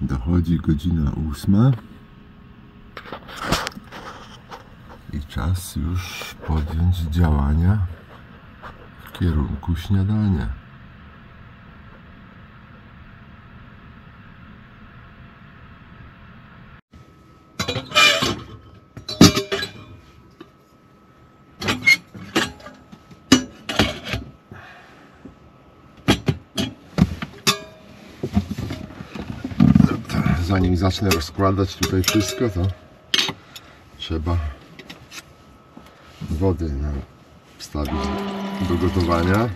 Dochodzi godzina 8 i czas już podjąć działania w kierunku śniadania. Zanim zacznę rozkładać tutaj wszystko, to trzeba wody wstawić do gotowania.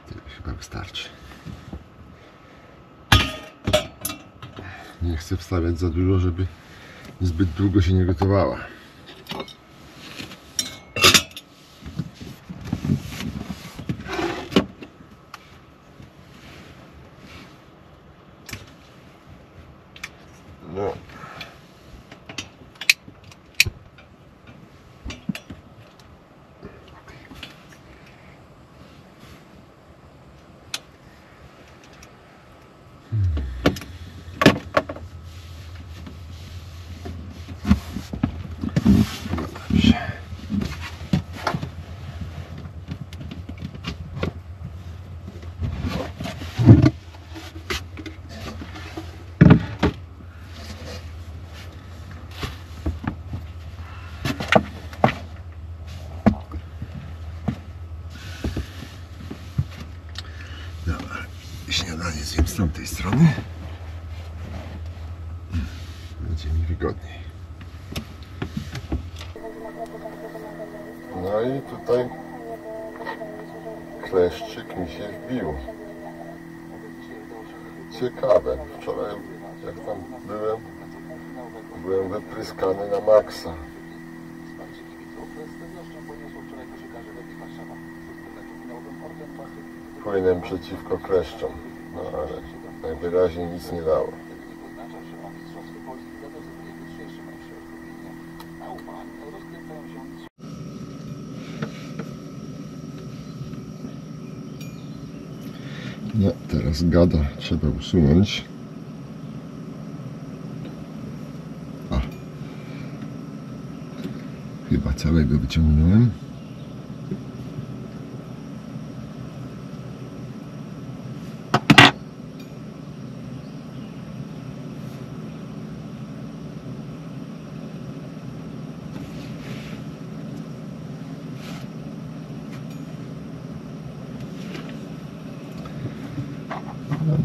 Tyle chyba wystarczy. Nie chcę wstawiać za dużo, żeby zbyt długo się nie gotowała. No. Dobra, śniadanie zjem z tamtej strony. Będzie mi wygodniej. No i tutaj kleszczyk mi się wbił. Ciekawe. Wczoraj jak tam byłem wypryskany na maksa. Płynę przeciwko kleszczom, no ale najwyraźniej nic nie dało. No, teraz gada trzeba usunąć. A, chyba całego wyciągnąłem.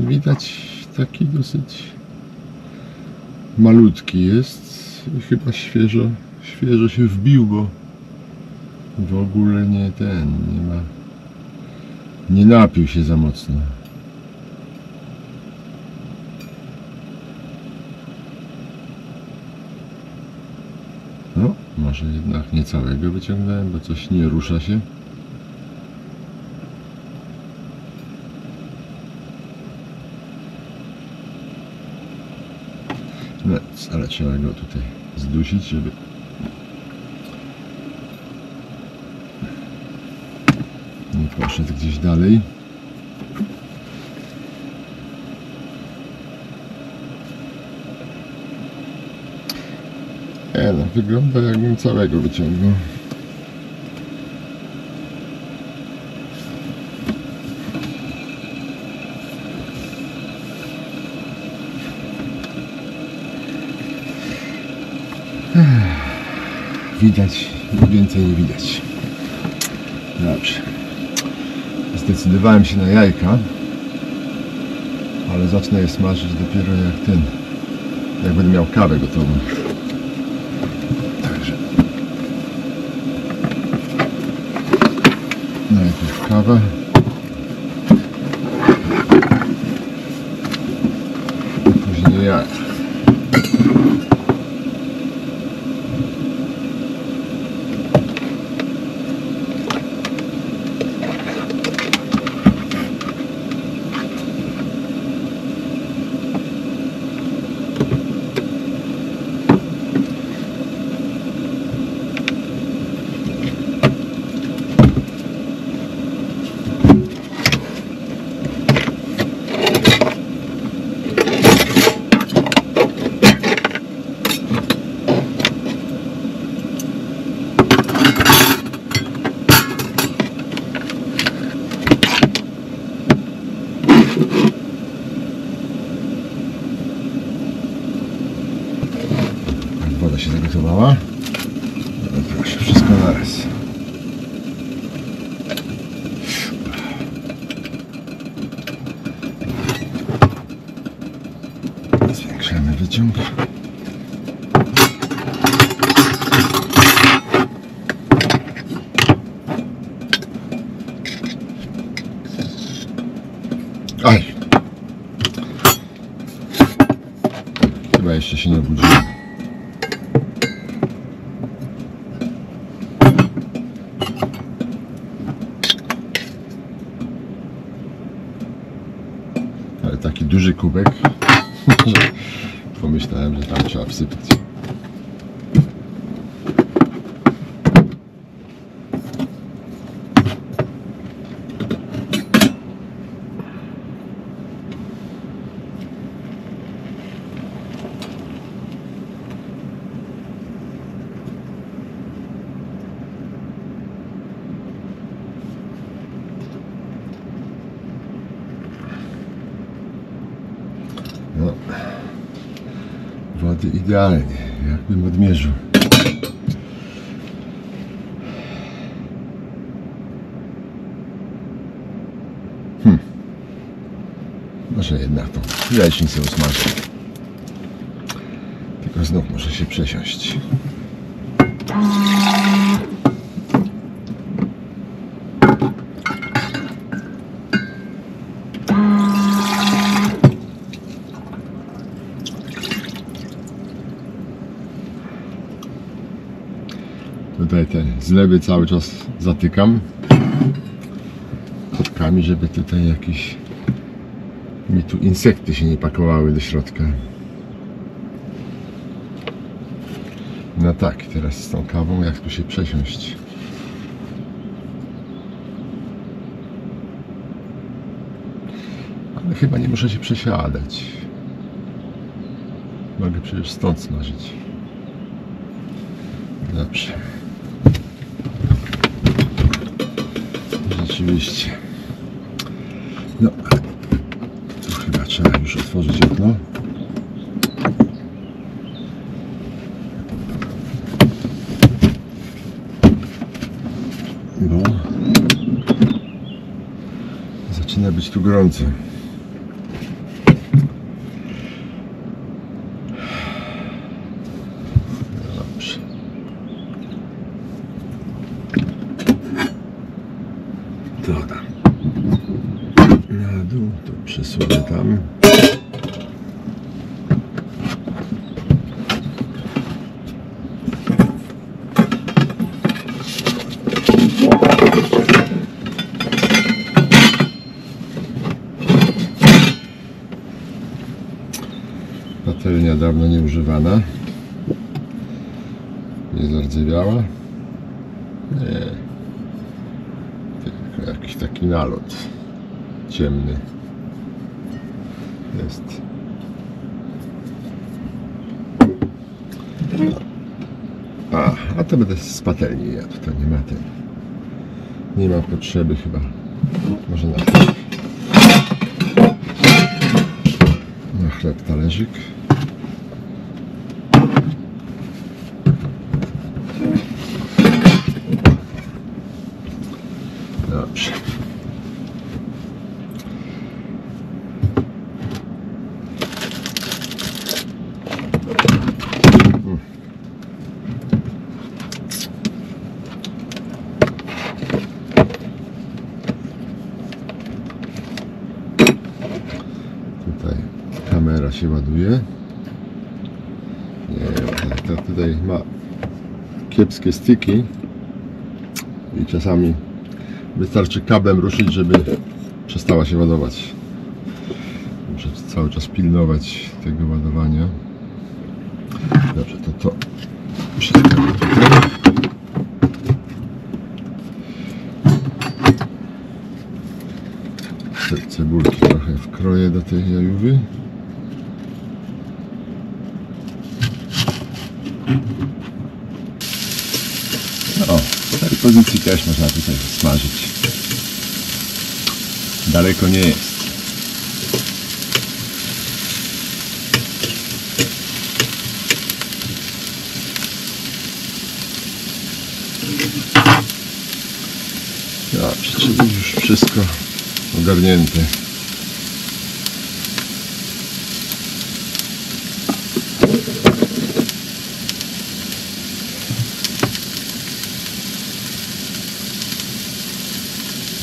Widać taki dosyć malutki jest i chyba świeżo się wbił, bo w ogóle nie napił się za mocno. No, może jednak nie całego wyciągnąłem, bo coś nie rusza się. Ale trzeba go tutaj zdusić, żeby nie poszedł gdzieś dalej. No, wygląda jakbym całego wyciągnął. Widać, więcej nie widać. Dobrze. Zdecydowałem się na jajka, ale zacznę je smażyć dopiero jak będę miał kawę gotową. Także najpierw kawę. Później jajka. No proszę, wszystko naraz. Zwiększamy wyciąg. Aj! Chyba jeszcze się nie obudziłem. Ale taki duży kubek, że pomyślałem, że tam trzeba wsypać. No, wody idealnie, jakbym odmierzył. Może jednak tą jajecznicę usmażę. Tylko znów muszę się przesiąść. Tutaj te zlewy cały czas zatykam kotkami, żeby tutaj jakieś mi tu insekty się nie pakowały do środka. No tak, teraz z tą kawą jak tu się przesiąść? Ale chyba nie muszę się przesiadać. Mogę przecież stąd smażyć. Dobrze. Rzeczywiście. No, tu chyba trzeba już otworzyć okno. Bo zaczyna być tu gorąco. Dobrze. Dodam na dół, to przesunę tam. Patelnia dawno nieużywana, nie zardzewiała. Nie, tylko jakiś taki nalot ciemny jest. A to będę z patelni jadł, to nie ma ten, nie ma potrzeby chyba. Może na chleb. Na chleb talerzyk. Dobrze. Tutaj kamera się ładuje. Nie, to tutaj ma kiepskie styki i czasami wystarczy kablem ruszyć, żeby przestała się ładować. Muszę cały czas pilnować tego ładowania. Dobrze, to przestawię tutaj. Cebulki trochę wkroję do tej jajówy. O, w tej pozycji też można tutaj smażyć. Daleko nie jest. Dobrze, czyli już wszystko ogarnięte.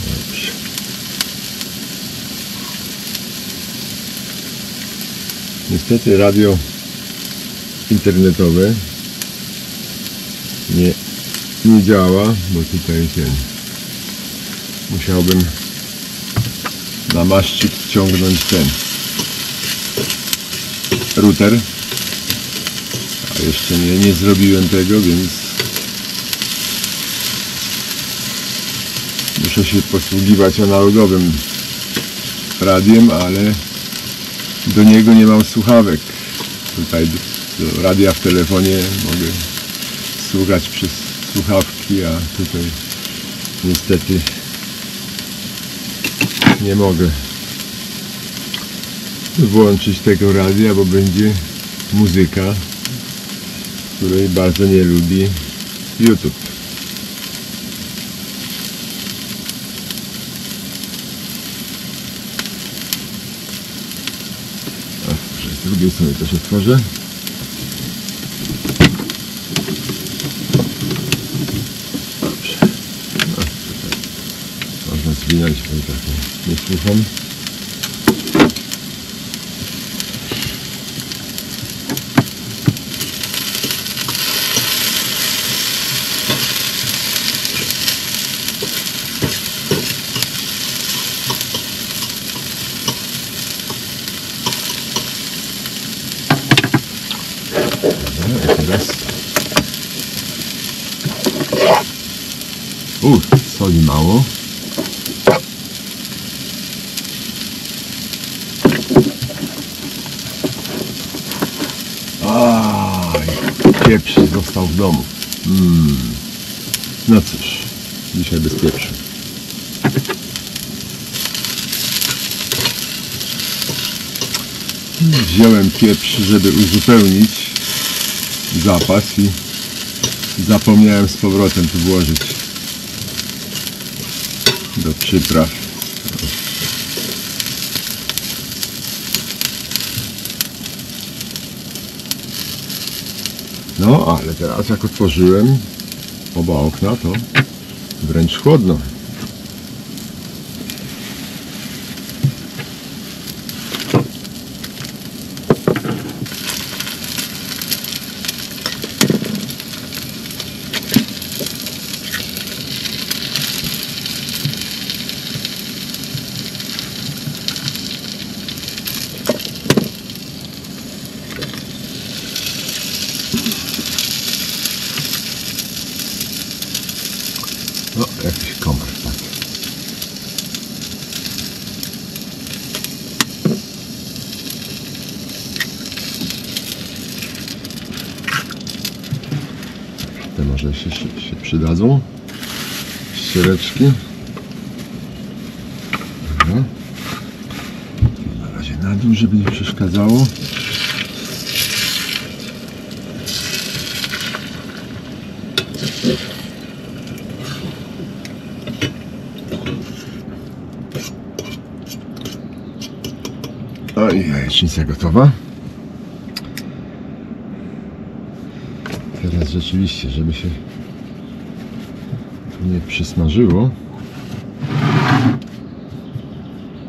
Dobrze. Niestety radio internetowe nie działa, bo tutaj musiałbym na maszcik wciągnąć ten router, a jeszcze nie zrobiłem tego, więc muszę się posługiwać analogowym radiem, ale do niego nie mam słuchawek. Tutaj do radia w telefonie mogę słuchać przez słuchawki, a tutaj niestety nie mogę włączyć tego radia, bo będzie muzyka, której bardzo nie lubi YouTube. Z drugiej strony też otworzę. Dobrze. No, tutaj można zwinąć, bo i tak nie słucham. I teraz soli mało. Pieprz został w domu. No cóż, dzisiaj bez pieprzu. Wziąłem pieprz, żeby uzupełnić zapas i zapomniałem z powrotem tu włożyć do przypraw. No, ale teraz jak otworzyłem oba okna, to wręcz chłodno. No, jakiś komar wpadł. Te może się przydadzą. Ściereczki. Dobra. Na razie na dół, żeby nie przeszkadzało. No i jajecznica gotowa. Teraz rzeczywiście, żeby się nie przysmażyło.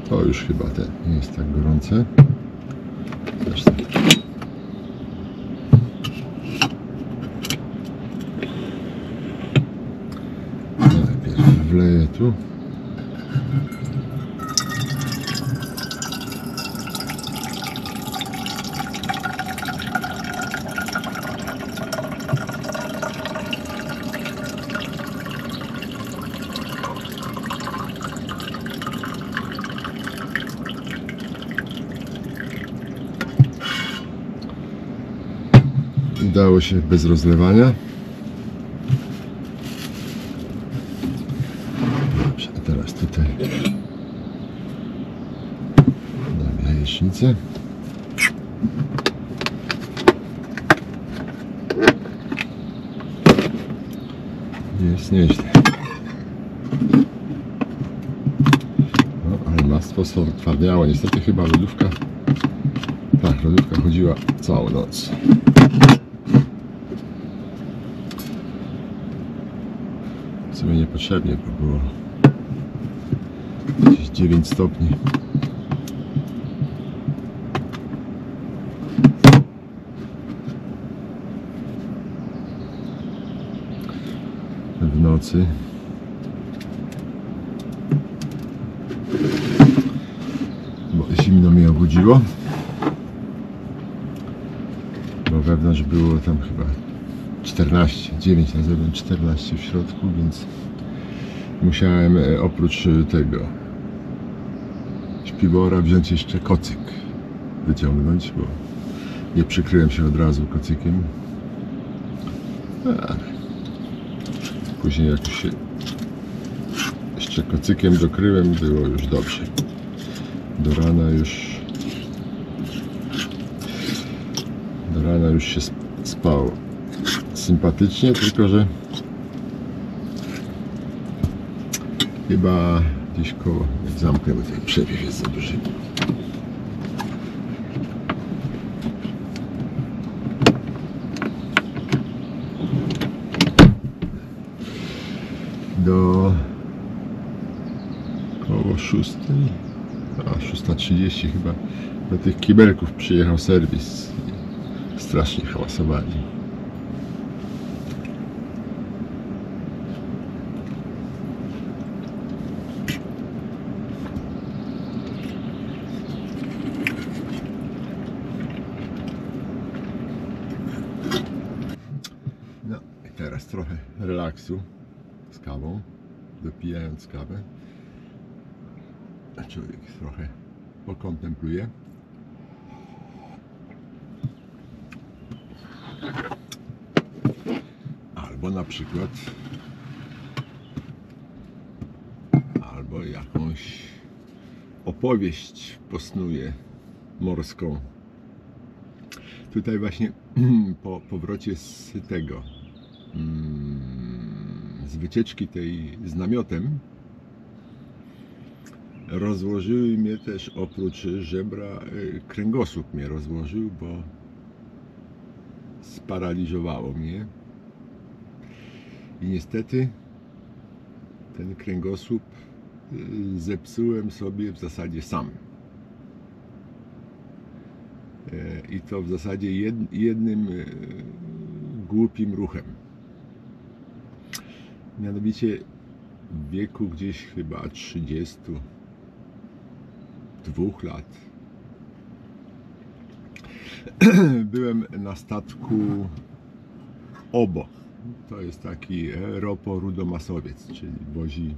To już chyba nie jest tak gorące. Zresztą. Najpierw wleję tu. Udało się bez rozlewania. Dobrze, a teraz tutaj dam jajecznicę. Jest nieźle. No, ale mastwo stwardniało. Niestety chyba lodówka. Tak, lodówka chodziła całą noc. W sumie niepotrzebnie, bo było gdzieś 9 stopni. W nocy. Bo zimno mnie obudziło. Bo wewnątrz było tam chyba 14, 9 na zewnątrz, 14 w środku, więc musiałem oprócz tego śpiwora wziąć jeszcze kocyk, wyciągnąć, bo nie przykryłem się od razu kocykiem. Później jak się jeszcze kocykiem dokryłem, było już dobrze. Do rana już się spało sympatycznie, tylko że chyba gdzieś koło, jak zamknę, bo ten przewiew jest za duży. Do koło 6, a 6:30 chyba, do tych kibelków przyjechał serwis i strasznie hałasowali. No i teraz trochę relaksu z kawą, dopijając kawę. Człowiek trochę pokontempluje. Albo na przykład jakąś opowieść posnuje morską. Tutaj właśnie po powrocie z tego z wycieczki tej z namiotem rozłożyły mnie też, oprócz żebra, kręgosłup mnie rozłożył, bo sparaliżowało mnie i niestety ten kręgosłup zepsułem sobie w zasadzie sam. I to w zasadzie jednym głupim ruchem. Mianowicie w wieku gdzieś chyba 32 lat byłem na statku OBO. To jest taki ropo-rudomasowiec, czyli wozi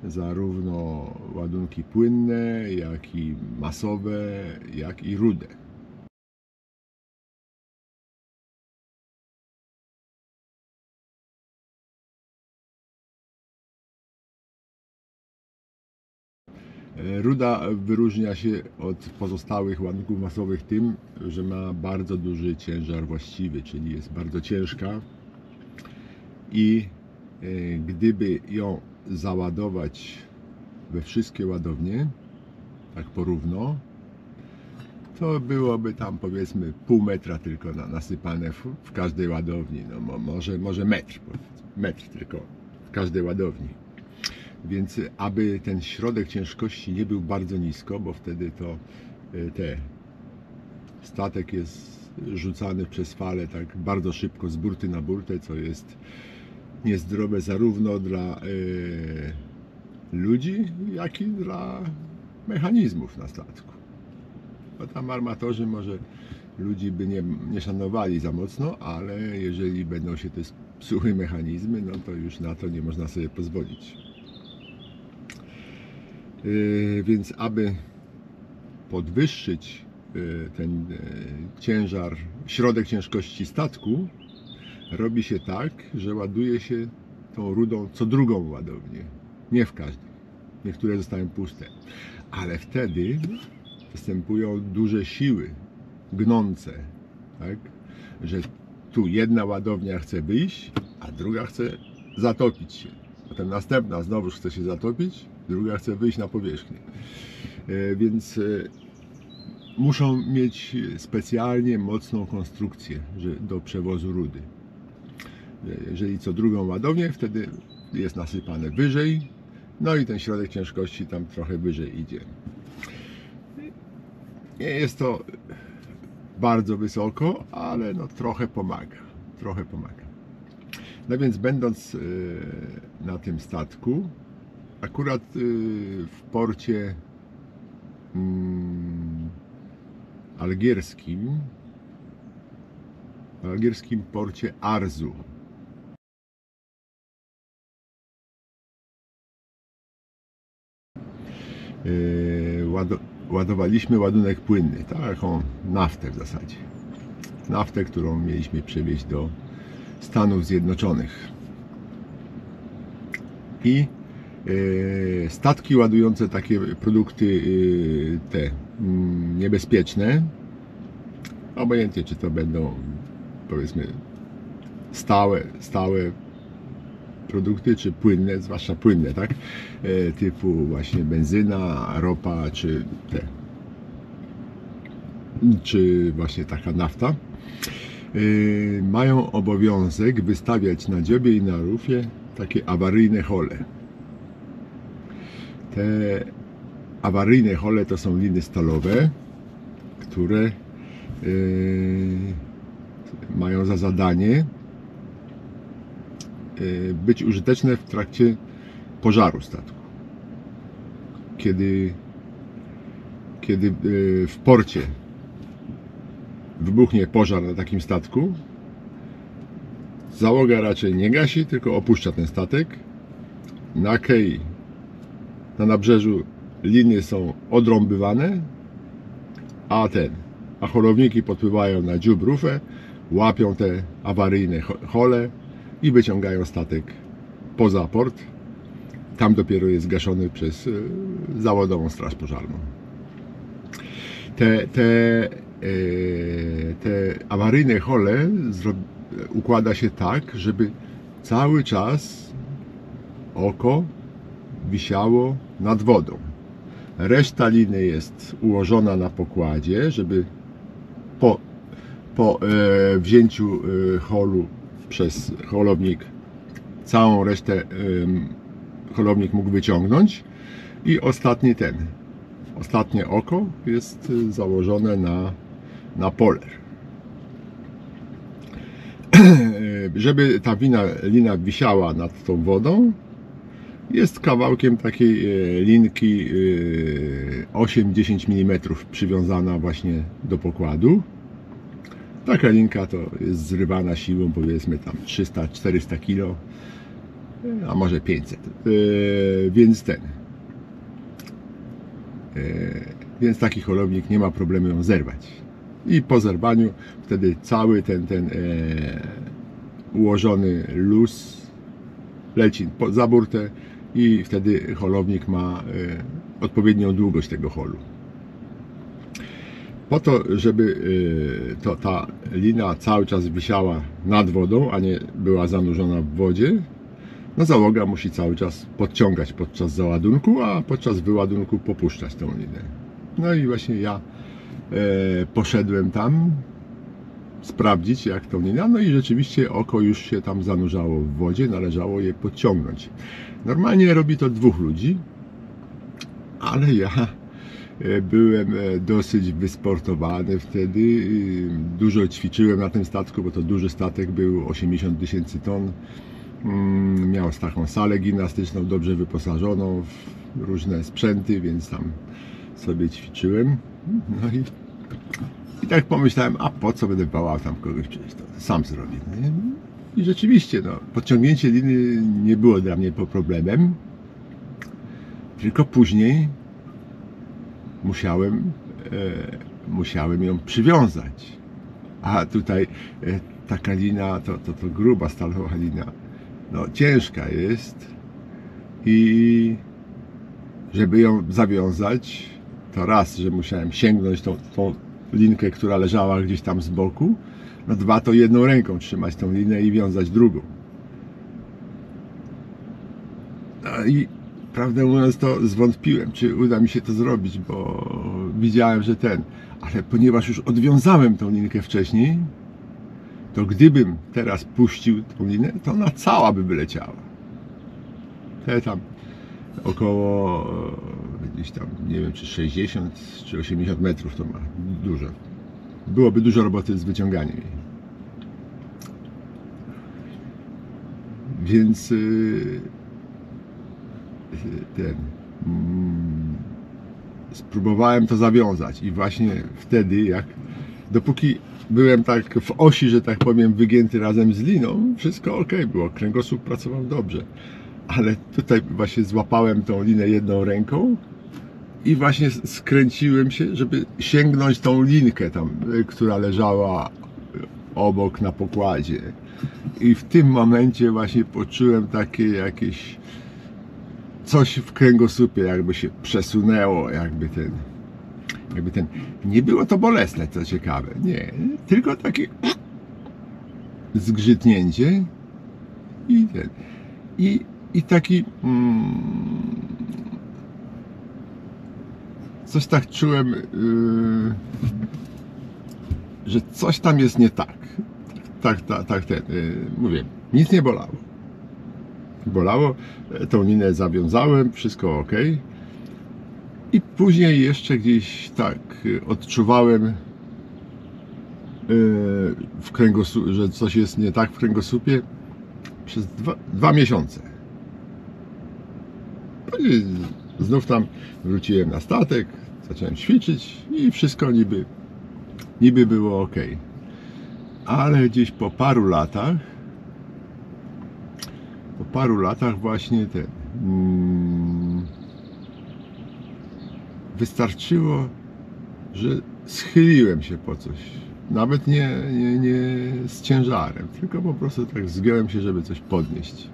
zarówno ładunki płynne, jak i masowe, jak i rude. Ruda wyróżnia się od pozostałych ładunków masowych tym, że ma bardzo duży ciężar właściwy, czyli jest bardzo ciężka i gdyby ją załadować we wszystkie ładownie, tak porówno, to byłoby tam powiedzmy pół metra tylko nasypane w każdej ładowni, no może metr tylko w każdej ładowni. Więc aby ten środek ciężkości nie był bardzo nisko, bo wtedy to statek jest rzucany przez falę tak bardzo szybko z burty na burtę, co jest niezdrowe zarówno dla ludzi, jak i dla mechanizmów na statku. Bo tam armatorzy może ludzi by nie szanowali za mocno, ale jeżeli będą się te psuły mechanizmy, no to już na to nie można sobie pozwolić. Więc aby podwyższyć ten ciężar, środek ciężkości statku, robi się tak, że ładuje się tą rudą co drugą ładownię. Nie w każdej. Niektóre zostają puste. Ale wtedy występują duże siły gnące, tak? Że tu jedna ładownia chce wyjść, a druga chce zatopić się. Potem następna znowuż chce się zatopić, druga chce wyjść na powierzchnię. Więc muszą mieć specjalnie mocną konstrukcję do przewozu rudy. Jeżeli co drugą ładownię, wtedy jest nasypane wyżej, no i ten środek ciężkości tam trochę wyżej idzie. Nie jest to bardzo wysoko, ale no trochę pomaga. No więc będąc na tym statku, akurat w porcie algierskim porcie Arzu, ładowaliśmy ładunek płynny, taką naftę w zasadzie. Naftę, którą mieliśmy przewieźć do Stanów Zjednoczonych. I statki ładujące takie produkty te niebezpieczne, obojętnie czy to będą, powiedzmy, stałe produkty, czy płynne, zwłaszcza płynne, tak? Typu właśnie benzyna, ropa, czy właśnie taka nafta, mają obowiązek wystawiać na dziobie i na rufie takie awaryjne hole. Te awaryjne hole to są liny stalowe, które mają za zadanie być użyteczne w trakcie pożaru statku. Kiedy w porcie wybuchnie pożar na takim statku, załoga raczej nie gasi, tylko opuszcza ten statek. Na kei, na nabrzeżu liny są odrąbywane, a holowniki podpływają na dziób rufę, łapią te awaryjne hole i wyciągają statek poza port. Tam dopiero jest gaszony przez załodową straż pożarną. Te awaryjne hole układa się tak, żeby cały czas oko wisiało nad wodą. Reszta liny jest ułożona na pokładzie, żeby po wzięciu holu przez holownik całą resztę holownik mógł wyciągnąć i ostatnie oko jest założone na poler. Żeby ta lina wisiała nad tą wodą, jest kawałkiem takiej linki 8-10 mm przywiązana właśnie do pokładu. Taka linka to jest zrywana siłą, powiedzmy tam 300-400 kg, a może 500. Więc taki holownik nie ma problemu ją zerwać. I po zerwaniu wtedy cały ten ułożony luz leci za burtę i wtedy holownik ma odpowiednią długość tego holu. Po to, żeby ta lina cały czas wisiała nad wodą, a nie była zanurzona w wodzie, no załoga musi cały czas podciągać podczas załadunku, a podczas wyładunku popuszczać tą linę. No i właśnie ja poszedłem tam sprawdzić, jak tą linę, no i rzeczywiście oko już się tam zanurzało w wodzie, należało je podciągnąć. Normalnie robi to 2 ludzi, ale ja byłem dosyć wysportowany wtedy, dużo ćwiczyłem na tym statku, bo to duży statek był, 80 000 ton. Miał taką salę gimnastyczną, dobrze wyposażoną w różne sprzęty, więc tam sobie ćwiczyłem. No i tak pomyślałem, a po co będę bałał tam kogoś, przecież to sam zrobię. I rzeczywiście, no, podciągnięcie liny nie było dla mnie problemem, tylko później musiałem ją przywiązać. A tutaj taka lina, to gruba stalowa lina, no ciężka jest i żeby ją zawiązać, to raz, że musiałem sięgnąć tą linkę, która leżała gdzieś tam z boku, no 2, to jedną ręką trzymać tą linę i wiązać drugą. I prawdę mówiąc, to zwątpiłem, czy uda mi się to zrobić, bo widziałem, że ale ponieważ już odwiązałem tą linkę wcześniej, to gdybym teraz puścił tą linę, to ona cała by wyleciała. Te tam około gdzieś tam, nie wiem, czy 60 czy 80 metrów to ma, dużo. Byłoby dużo roboty z wyciąganiem jej. Więc spróbowałem to zawiązać i właśnie wtedy, dopóki byłem tak w osi, że tak powiem, wygięty razem z liną, wszystko ok było, kręgosłup pracował dobrze. Ale tutaj właśnie złapałem tą linę jedną ręką i właśnie skręciłem się, żeby sięgnąć tą linkę tam, która leżała obok na pokładzie. I w tym momencie właśnie poczułem takie jakieś coś w kręgosłupie, jakby się przesunęło, jakby ten, nie było to bolesne, co ciekawe, nie, tylko takie zgrzytnięcie i taki coś tak czułem, że coś tam jest nie tak. Mówię, nic nie bolało. Bolało, tą linę zawiązałem, wszystko ok. I później jeszcze gdzieś tak odczuwałem w kręgosłupie, że coś jest nie tak w kręgosłupie przez 2 miesiące. Później znów tam wróciłem na statek, zacząłem ćwiczyć i wszystko niby było ok. Ale gdzieś po paru latach właśnie wystarczyło, że schyliłem się po coś. Nawet nie z ciężarem, tylko po prostu tak zgiąłem się, żeby coś podnieść.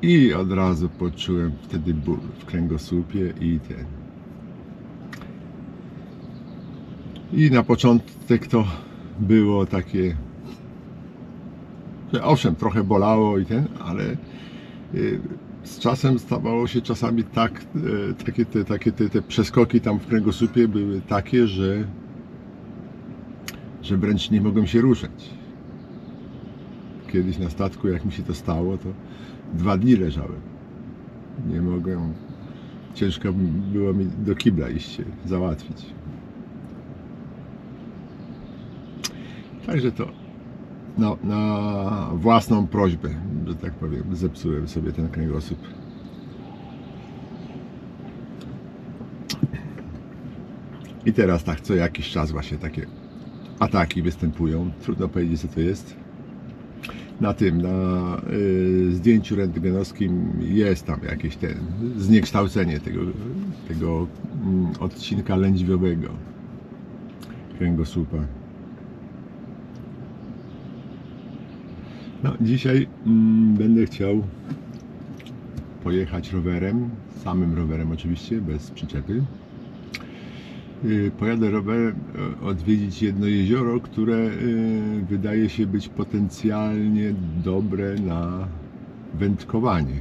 I od razu poczułem wtedy ból w kręgosłupie I na początek to było takie, że owszem, trochę bolało ale z czasem stawało się czasami te przeskoki tam w kręgosłupie były takie, że wręcz nie mogłem się ruszać. Kiedyś na statku, jak mi się to stało, to 2 dni leżałem. Nie mogłem, ciężko było mi do kibla iść się załatwić. Także to na własną prośbę, że tak powiem, zepsułem sobie ten kręgosłup. I teraz tak co jakiś czas właśnie takie ataki występują. Trudno powiedzieć, co to jest. Na zdjęciu rentgenowskim jest tam jakieś zniekształcenie tego odcinka lędźwiowego kręgosłupa. No, dzisiaj będę chciał pojechać rowerem, samym rowerem oczywiście, bez przyczepy. Pojadę rowerem odwiedzić jedno jezioro, które wydaje się być potencjalnie dobre na wędkowanie.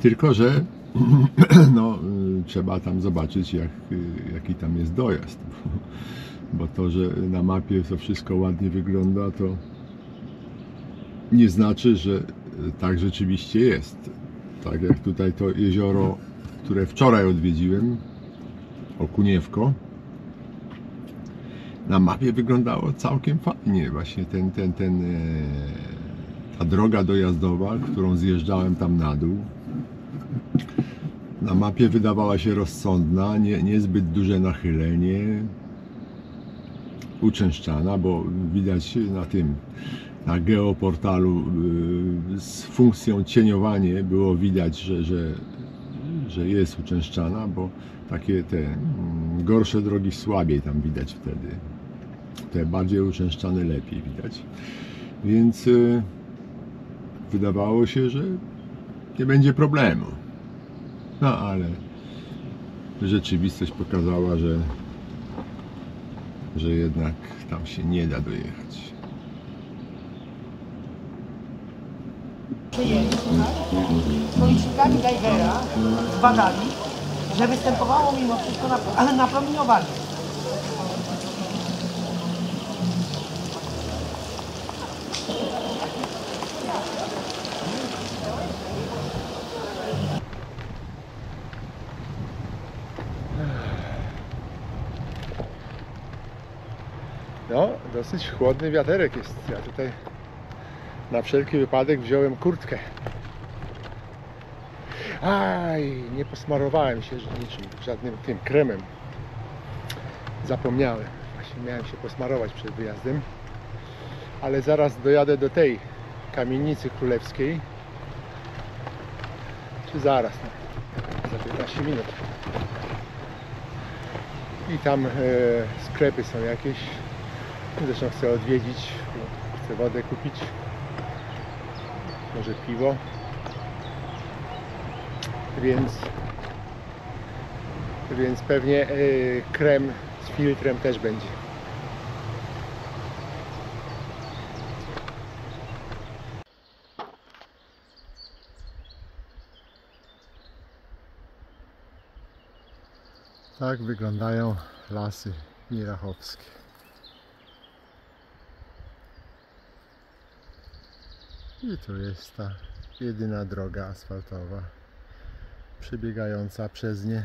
Tylko że no, trzeba tam zobaczyć, jaki tam jest dojazd. Bo to, że na mapie to wszystko ładnie wygląda, to nie znaczy, że tak rzeczywiście jest. Tak jak tutaj to jezioro, które wczoraj odwiedziłem, Okuniewko, na mapie wyglądało całkiem fajnie. Właśnie ta droga dojazdowa, którą zjeżdżałem tam na dół, na mapie wydawała się rozsądna, niezbyt duże nachylenie, uczęszczana, bo widać na geoportalu z funkcją cieniowanie było widać, że jest uczęszczana, bo takie te gorsze drogi słabiej tam widać wtedy. Te bardziej uczęszczane lepiej widać. Więc wydawało się, że nie będzie problemu. No ale rzeczywistość pokazała, że jednak tam się nie da dojechać. przyjęli, z policznikami Geigera zbadali, że występowało mimo wszystko napromieniowanie. No, dosyć chłodny wiaterek jest. Ja tutaj na wszelki wypadek wziąłem kurtkę. Aj, nie posmarowałem się niczym, żadnym tym kremem. Zapomniałem. Właśnie miałem się posmarować przed wyjazdem. Ale zaraz dojadę do tej Kamienicy Królewskiej. Czy zaraz? No, za 15 minut. I tam sklepy są jakieś. Zresztą chcę odwiedzić, chcę wodę kupić, może piwo, więc pewnie krem z filtrem też będzie. Tak wyglądają lasy mirachowskie. I tu jest ta jedyna droga asfaltowa przebiegająca przez nie.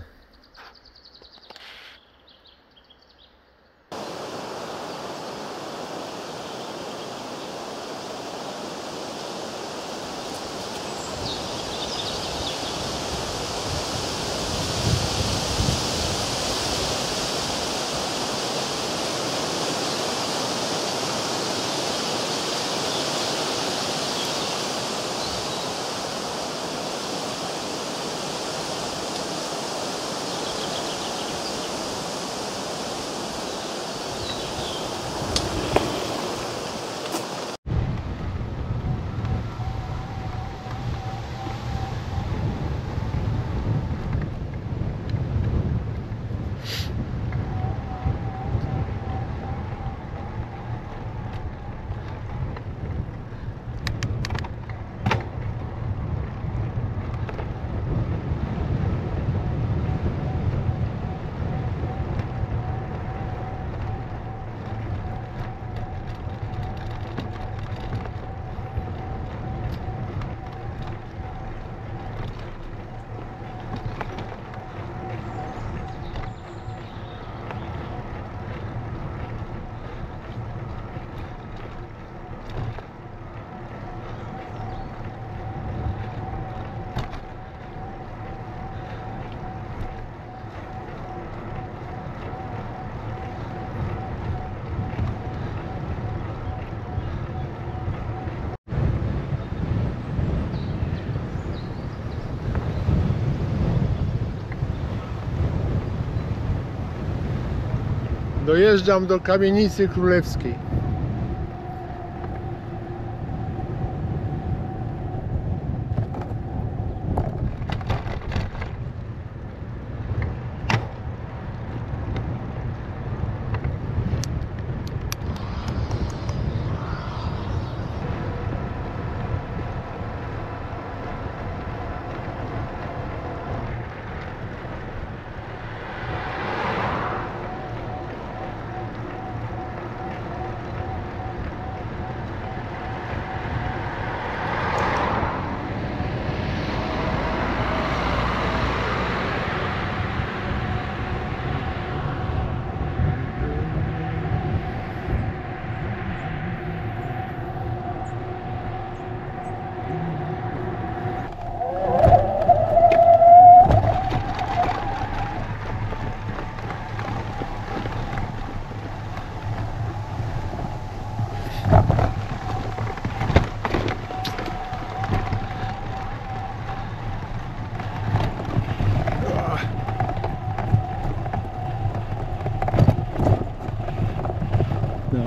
Dojeżdżam do Kamienicy Królewskiej.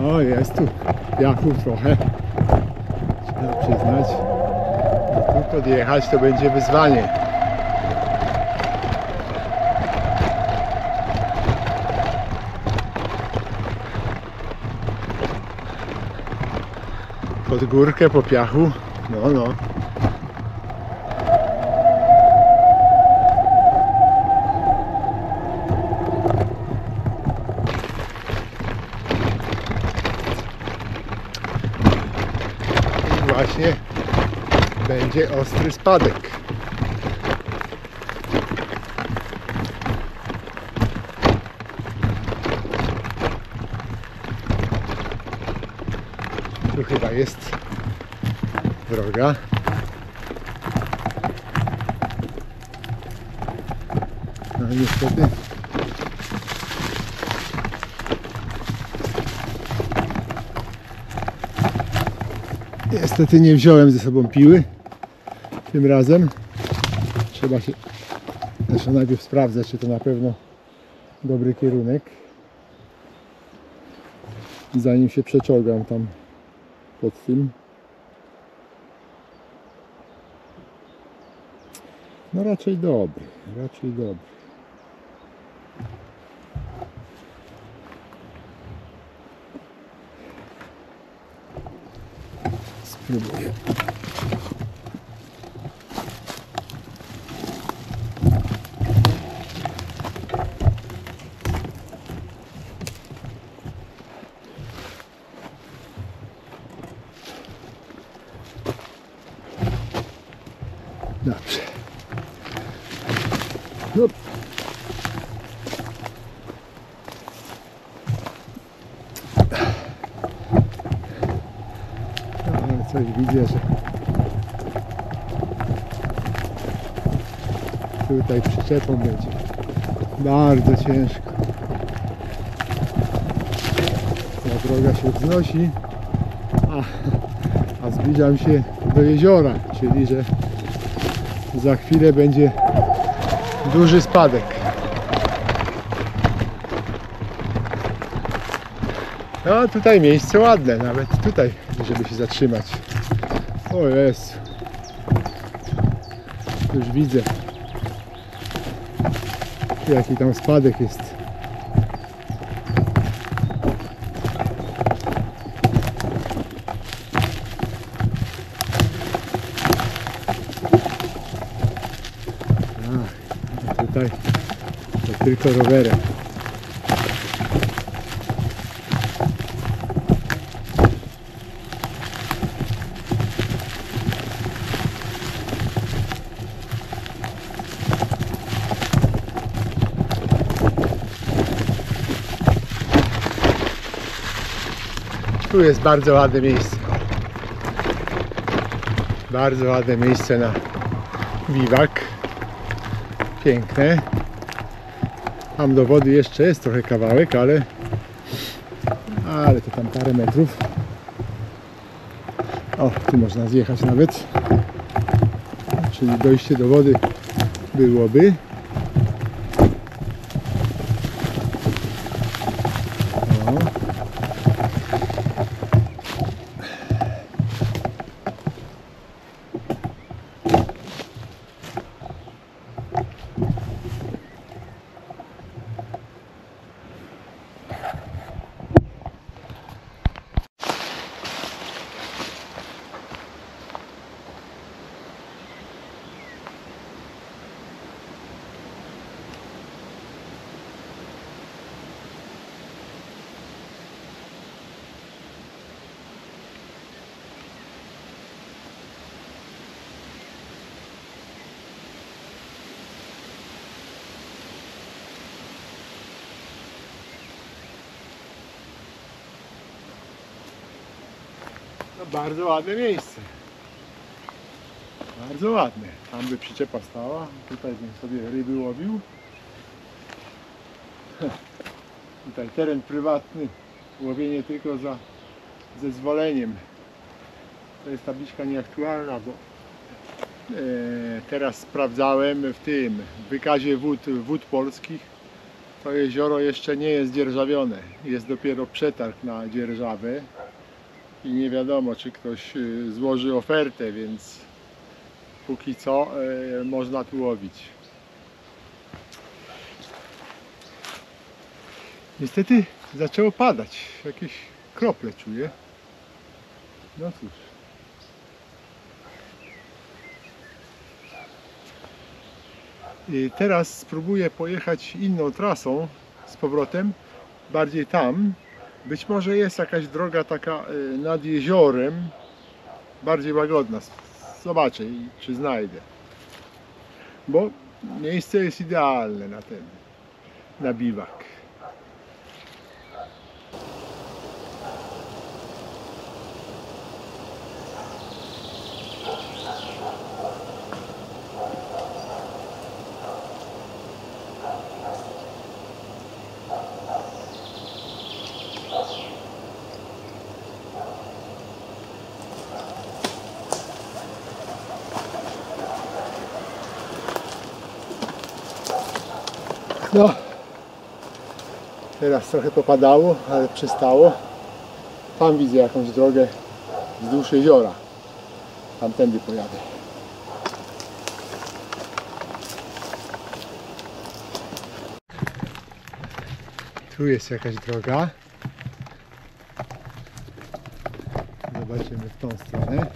No jest tu piachu trochę, trzeba przyznać. Tu podjechać to będzie wyzwanie. Pod górkę po piachu, no. właśnie będzie ostry spadek. Tu chyba jest droga. No niestety nie wziąłem ze sobą piły tym razem. Trzeba się zresztą najpierw sprawdzać, czy to na pewno dobry kierunek, zanim się przeczołgam tam pod tym. No raczej dobry, raczej dobry. Spróbuję. Dobrze. Hop. Ale coś widzę, że tutaj przyczepą będzie bardzo ciężko. Ta droga się wznosi, a zbliżam się do jeziora, czyli że za chwilę będzie duży spadek. No tutaj miejsce ładne, nawet tutaj, żeby się zatrzymać. O Jezu. Już widzę, jaki tam spadek jest. A tutaj to tylko rowerem. Tu jest bardzo ładne miejsce. Bardzo ładne miejsce na biwak. Piękne. Tam do wody jeszcze jest trochę kawałek, ale to tam parę metrów. O, tu można zjechać nawet. Czyli dojście do wody byłoby. O. No bardzo ładne miejsce. Bardzo ładne. Tam by przyczepa stała. Tutaj bym sobie ryby łowił. Tutaj teren prywatny. Łowienie tylko za zezwoleniem. To jest tabliczka nieaktualna, bo teraz sprawdzałem w tym wykazie wód polskich. To jezioro jeszcze nie jest dzierżawione. Jest dopiero przetarg na dzierżawę. I nie wiadomo, czy ktoś złoży ofertę, więc póki co można tu łowić. Niestety zaczęło padać. Jakieś krople czuję. No cóż. I teraz spróbuję pojechać inną trasą z powrotem, bardziej tam. Być może jest jakaś droga taka nad jeziorem, bardziej łagodna. Zobaczę, czy znajdę. Bo miejsce jest idealne na biwak. No, teraz trochę popadało, ale przestało. Tam widzę jakąś drogę wzdłuż jeziora. Tamtędy pojadę. Tu jest jakaś droga. Zobaczymy w tą stronę.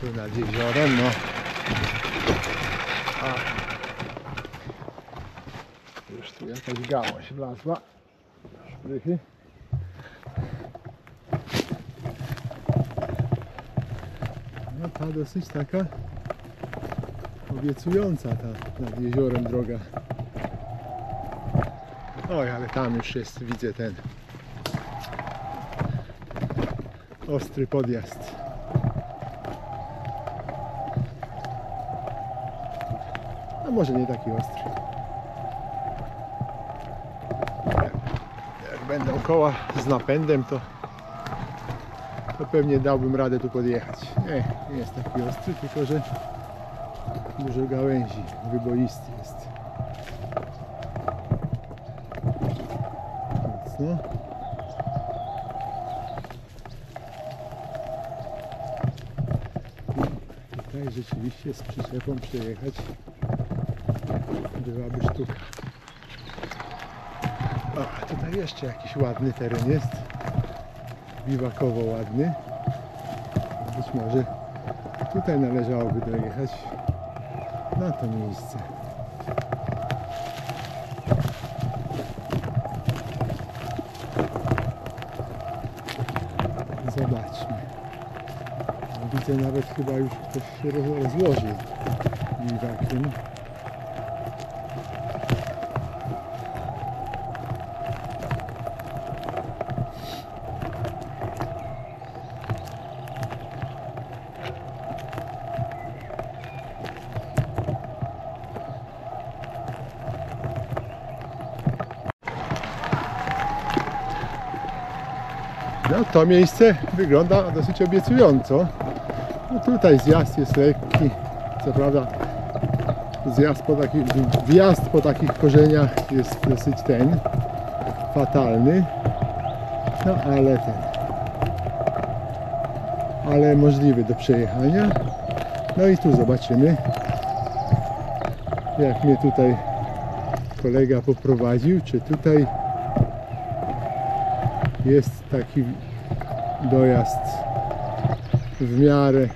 Tu nad jeziorem, no. Już tu jakaś gałąź wlazła. Szprychy. No ta dosyć taka obiecująca ta nad jeziorem droga. Oj, ale tam już jest, widzę ten ostry podjazd. A może nie taki ostry. Jak będą koła z napędem, to pewnie dałbym radę tu podjechać. Nie jest taki ostry, tylko że dużo gałęzi, wyboisty jest. Mocno. Tutaj rzeczywiście z przyczepą przejechać byłaby sztuka. O, tutaj jeszcze jakiś ładny teren jest. Biwakowo ładny. Być może tutaj należałoby dojechać na to miejsce. Zobaczmy. Widzę, nawet chyba już ktoś się rozłożył biwakiem. No to miejsce wygląda dosyć obiecująco. No tutaj zjazd jest lekki, co prawda wjazd po takich korzeniach jest dosyć fatalny, no ale możliwy do przejechania. No i tu zobaczymy, jak mnie tutaj kolega poprowadził, czy tutaj jest taki dojazd w miarę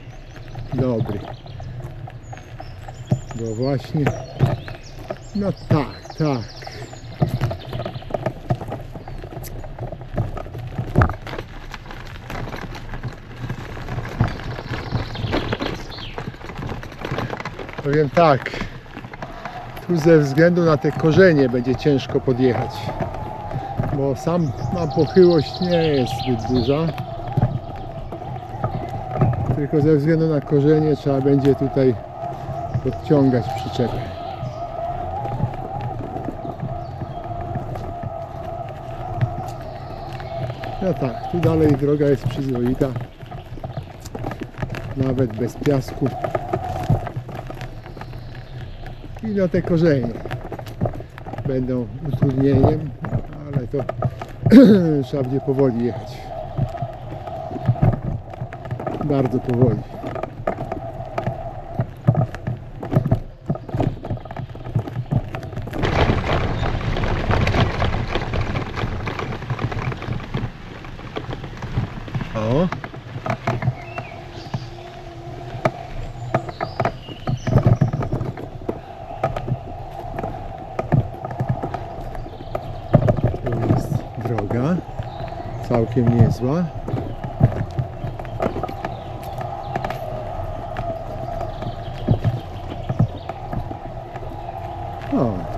dobry. Bo właśnie, no tak. Powiem tak, tu ze względu na te korzenie będzie ciężko podjechać. Bo sama pochyłość nie jest zbyt duża, tylko ze względu na korzenie trzeba będzie tutaj podciągać przyczepę. No tak, tu dalej droga jest przyzwoita, nawet bez piasku. I no te korzenie będą utrudnieniem, ale to trzeba będzie powoli jechać. Bardzo powoli. O. Tu jest droga, całkiem niezła.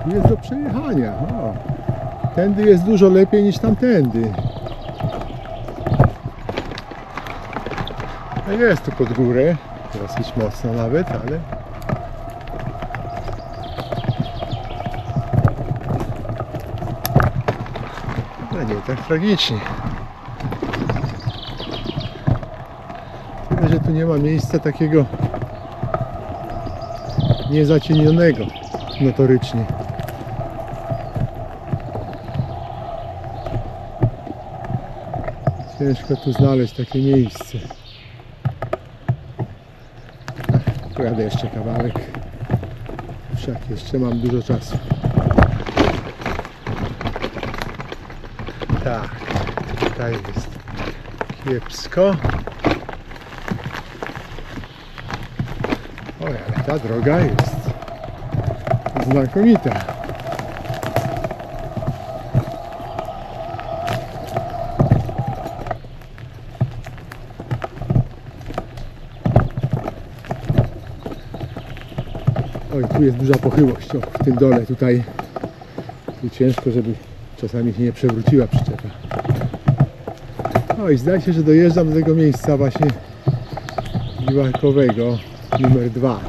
tu jest do przejechania. O, tędy jest dużo lepiej niż tamtędy. No jest tu pod górę, dosyć mocno nawet, ale no nie tak tragicznie. Tyle, że tu nie ma miejsca takiego niezacienionego notorycznie. Ciężko tu znaleźć takie miejsce. Pojadę jeszcze kawałek, wszak jeszcze mam dużo czasu. Tak, tutaj jest kiepsko. Oj, ale ta droga jest znakomita. Oj, tu jest duża pochyłość, o, w tym dole tutaj. Tu ciężko, żeby czasami się nie przewróciła przyczepa. No i zdaje się, że dojeżdżam do tego miejsca właśnie biwakowego numer 2.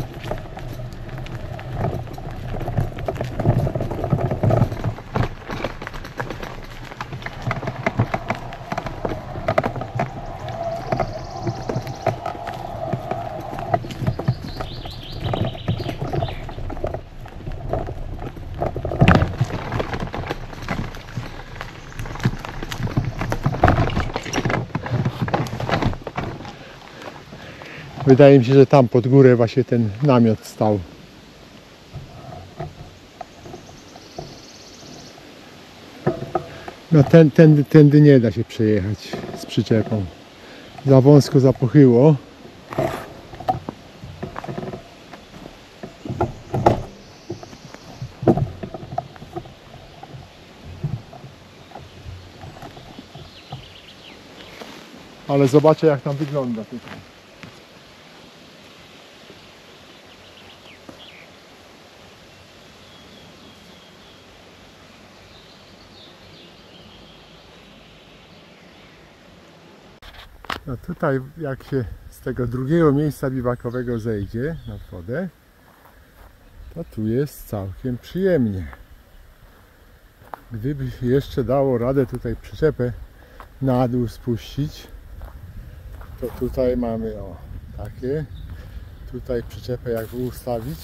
Wydaje mi się, że tam pod górę właśnie ten namiot stał. No tędy nie da się przejechać z przyczepą. Za wąsko, za pochyło. Ale zobaczę, jak tam wygląda tutaj. No tutaj, jak się z tego drugiego miejsca biwakowego zejdzie nad wodę, to tu jest całkiem przyjemnie. Gdyby się jeszcze dało radę tutaj przyczepę na dół spuścić, to tutaj mamy takie, tutaj przyczepę jakby ustawić,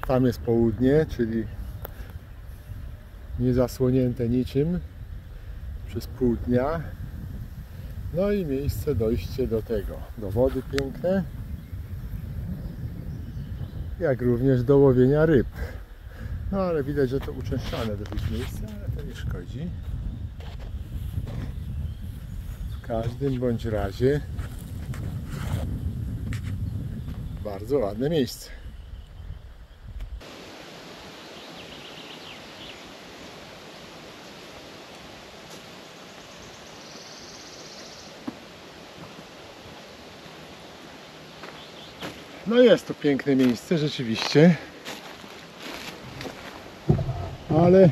tam jest południe, czyli nie zasłonięte niczym przez pół dnia. No i miejsce, dojście do tego, do wody piękne, jak również do łowienia ryb. No ale widać, że to uczęszczane dosyć miejsce, ale to nie szkodzi. W każdym bądź razie bardzo ładne miejsce. No jest to piękne miejsce rzeczywiście, ale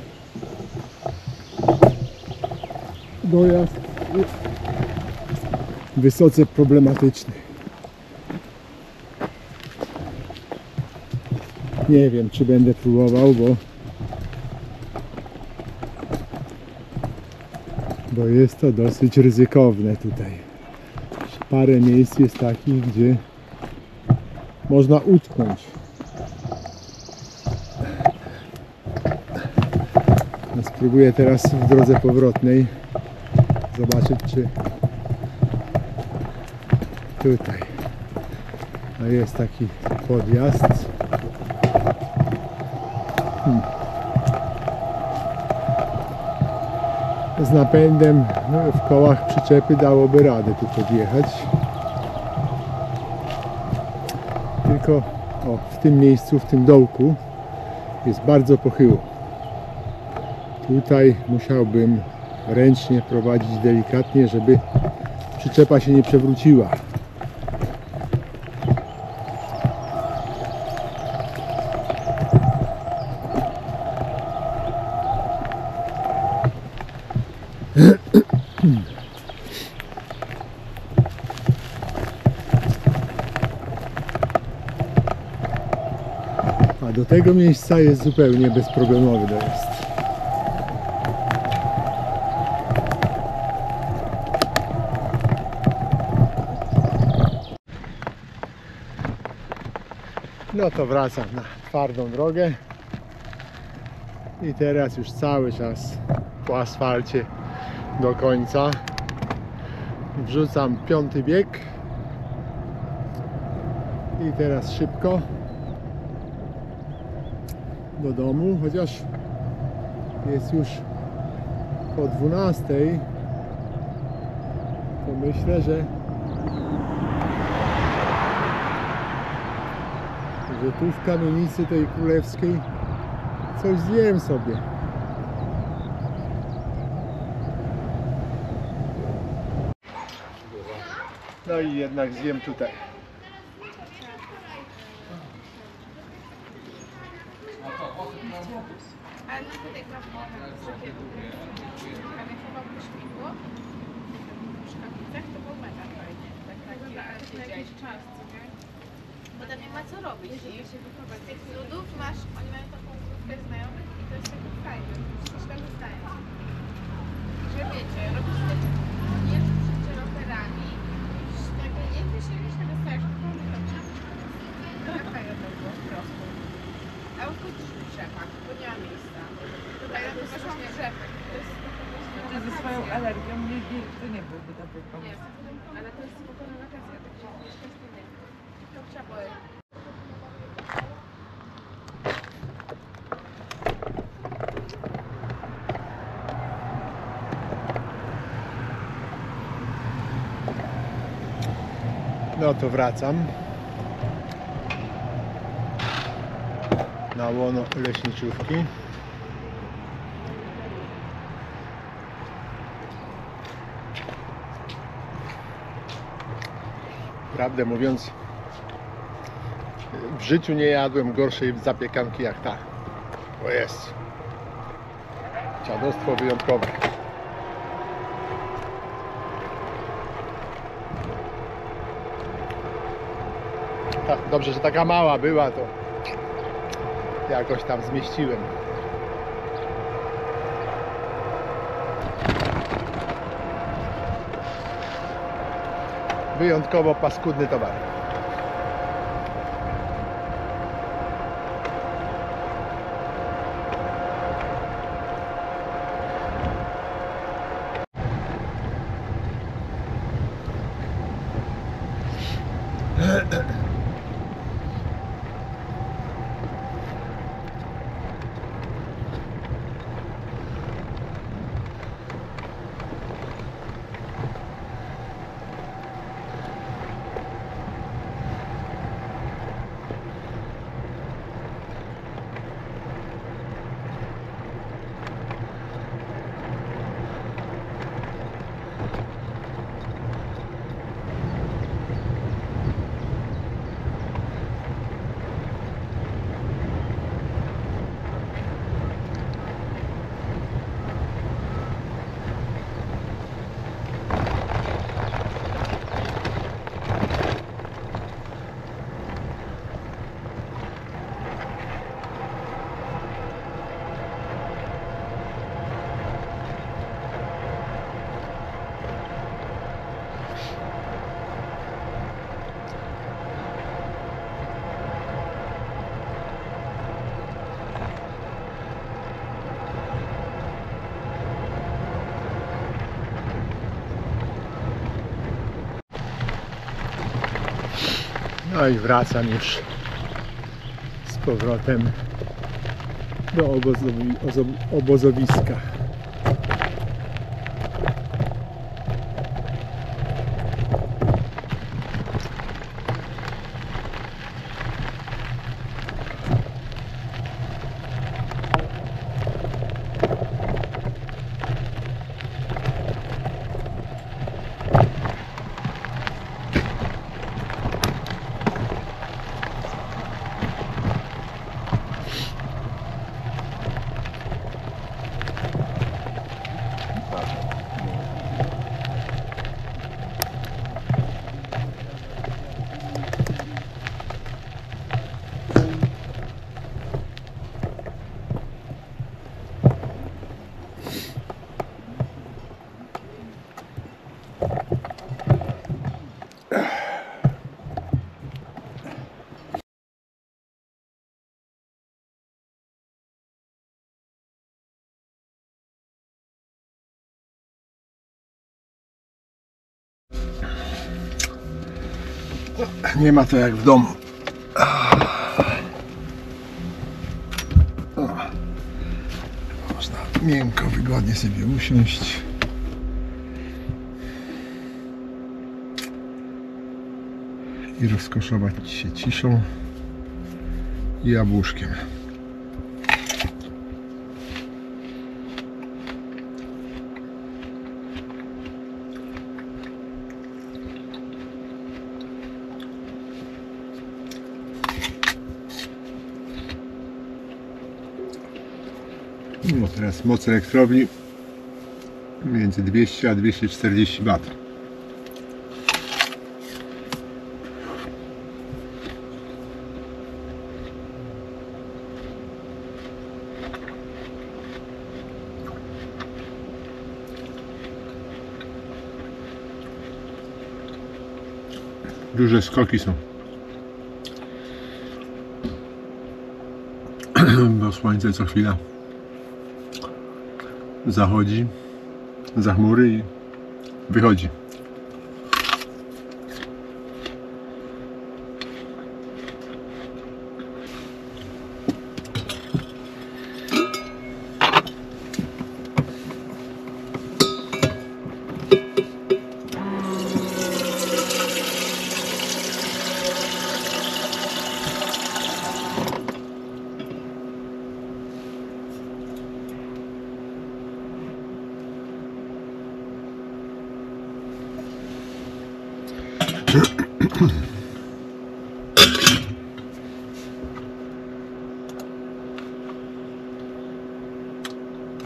dojazd jest wysoce problematyczny. Nie wiem, czy będę próbował, bo jest to dosyć ryzykowne tutaj. Parę miejsc jest takich, gdzie można utknąć. No, spróbuję teraz w drodze powrotnej zobaczyć, czy tutaj jest taki podjazd. Z napędem w kołach przyczepy dałoby radę tu podjechać. Tylko w tym miejscu, w tym dołku jest bardzo pochyło. Tutaj musiałbym ręcznie prowadzić delikatnie, żeby przyczepa się nie przewróciła. do tego miejsca jest zupełnie bezproblemowy dojazd. No to wracam na twardą drogę i teraz już cały czas po asfalcie do końca. Wrzucam 5. bieg i teraz szybko do domu, chociaż jest już po 12, to myślę, że tu w kamienicy tej królewskiej coś zjem sobie. No i jednak zjem tutaj. Ale tutaj śmigło w szkawicach to był mega fajnie. Ale to jakiś czas, co nie? Bo tam nie ma co robić. I z tych nudów masz, oni mają taką grupkę znajomych i to jest takie fajne. Coś tam dostają. Że wiecie, robisz te jeżdżą przed rowerami i nie się gdzieś tam dostajesz, to dobrze. To fajne to było po prostu. A chodzisz w drzewach, bo nie ma miejsca. Tutaj ja to weszłam w drzewach. To jest Ze swoją alergią to nie byłby dobry pomysł. nie, ale to jest spokojna wakacja, także mieszkać to nie. To trzeba było. No to wracam na łono leśniczówki. Prawdę mówiąc, w życiu nie jadłem gorszej zapiekanki jak ta. O jest. Dziadostwo wyjątkowe. Dobrze, że taka mała była, to jakoś tam zmieściłem. Wyjątkowo paskudny towar. No i wracam już z powrotem do obozowiska. Nie ma to jak w domu. Można miękko, wygodnie sobie usiąść. I rozkoszować się ciszą i jabłuszkiem. No teraz moc elektrowni między 200 a 240 W. Duże skoki są. Bo słońce co chwila zachodzi za chmury i wychodzi.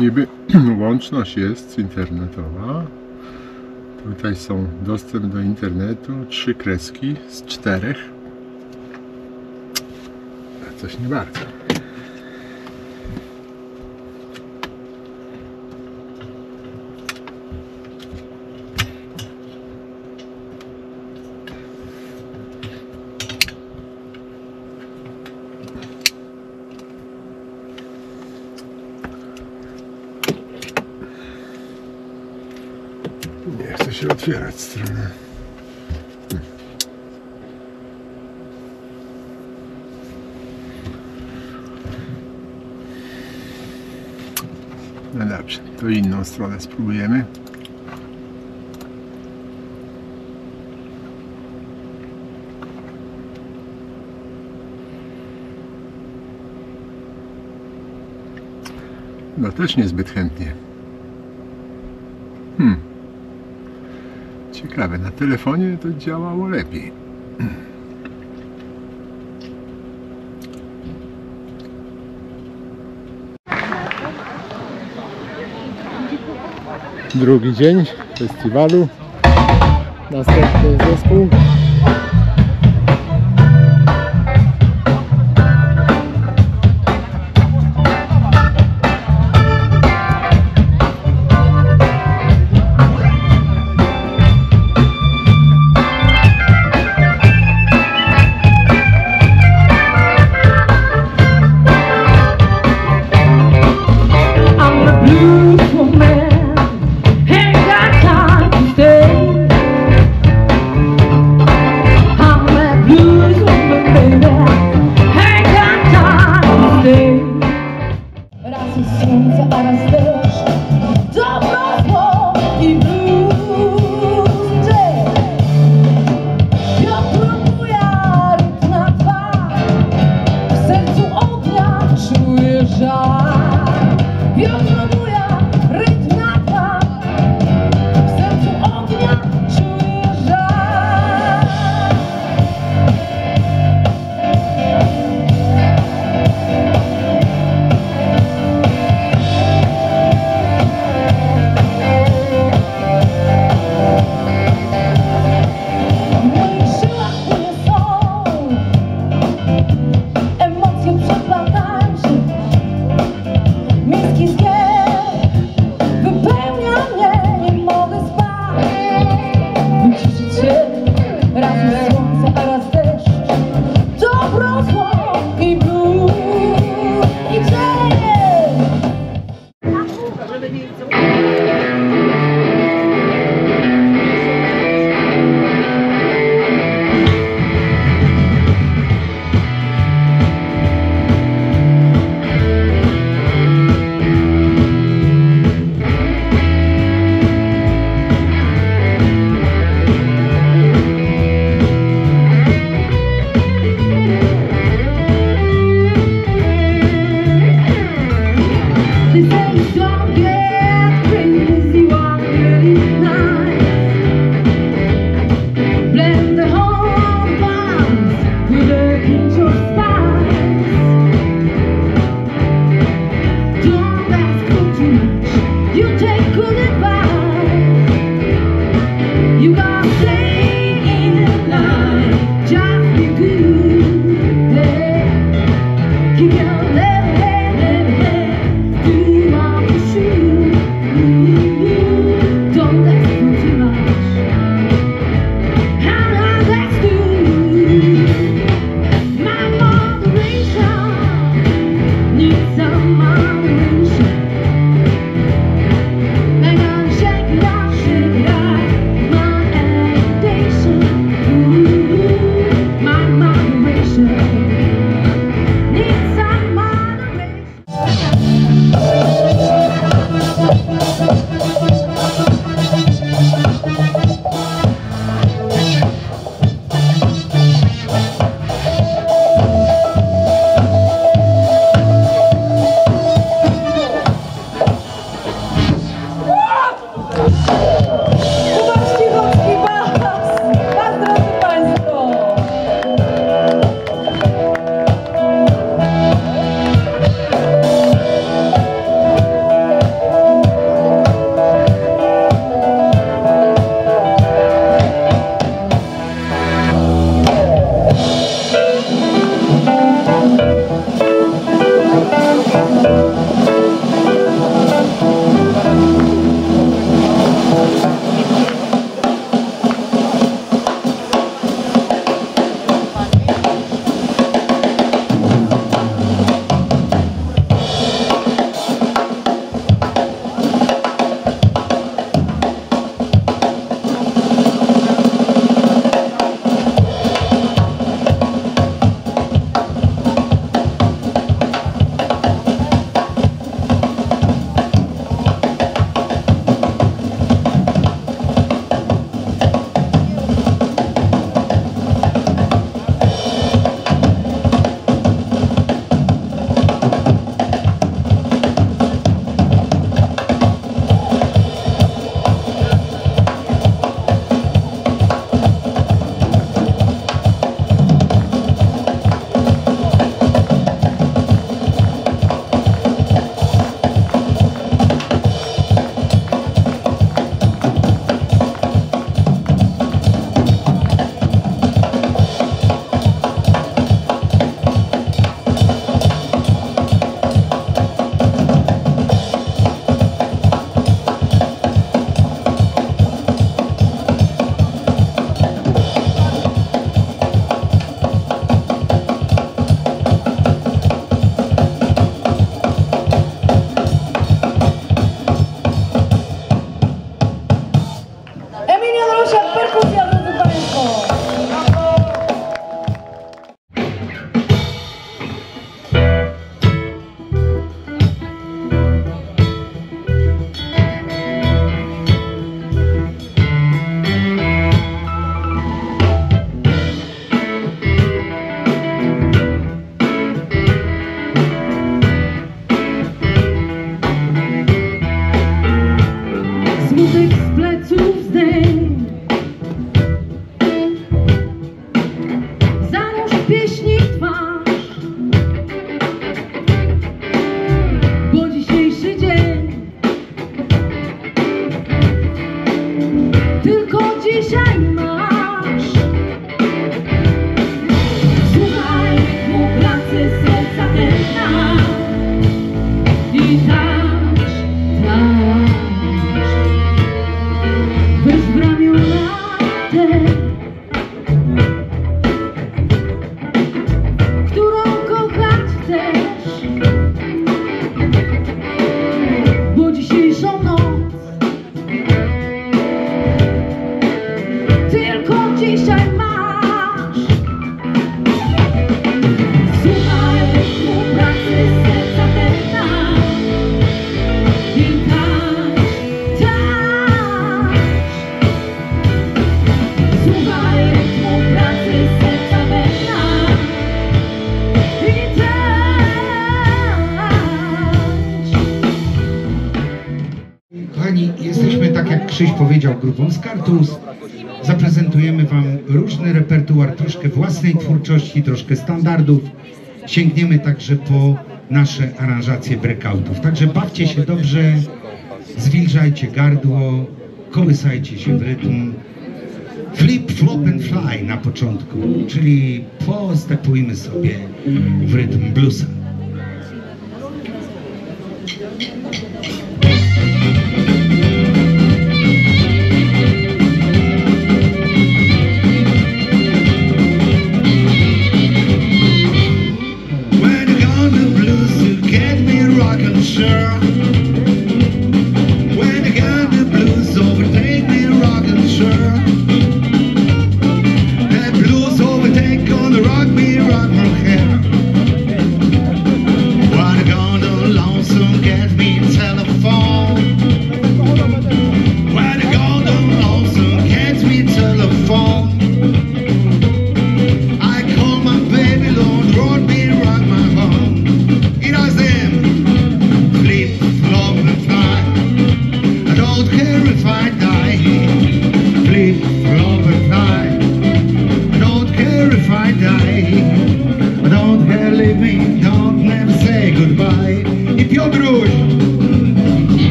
Niby łączność jest internetowa. Tutaj są dostęp do internetu, 3 kreski z 4. Coś nie bardzo. Nie chce się otwierać strony. No dobrze, to inną stronę spróbujemy. No też niezbyt chętnie. Ciekawe, na telefonie to działało lepiej. Drugi dzień festiwalu. Następny zespół. Krzyś powiedział, grupą Skartus. Zaprezentujemy Wam różny repertuar, troszkę własnej twórczości, troszkę standardów. Sięgniemy także po nasze aranżacje breakoutów. Także bawcie się dobrze, zwilżajcie gardło, kołysajcie się w rytm. Flip, flop and fly na początku, czyli postępujmy sobie w rytm bluesa.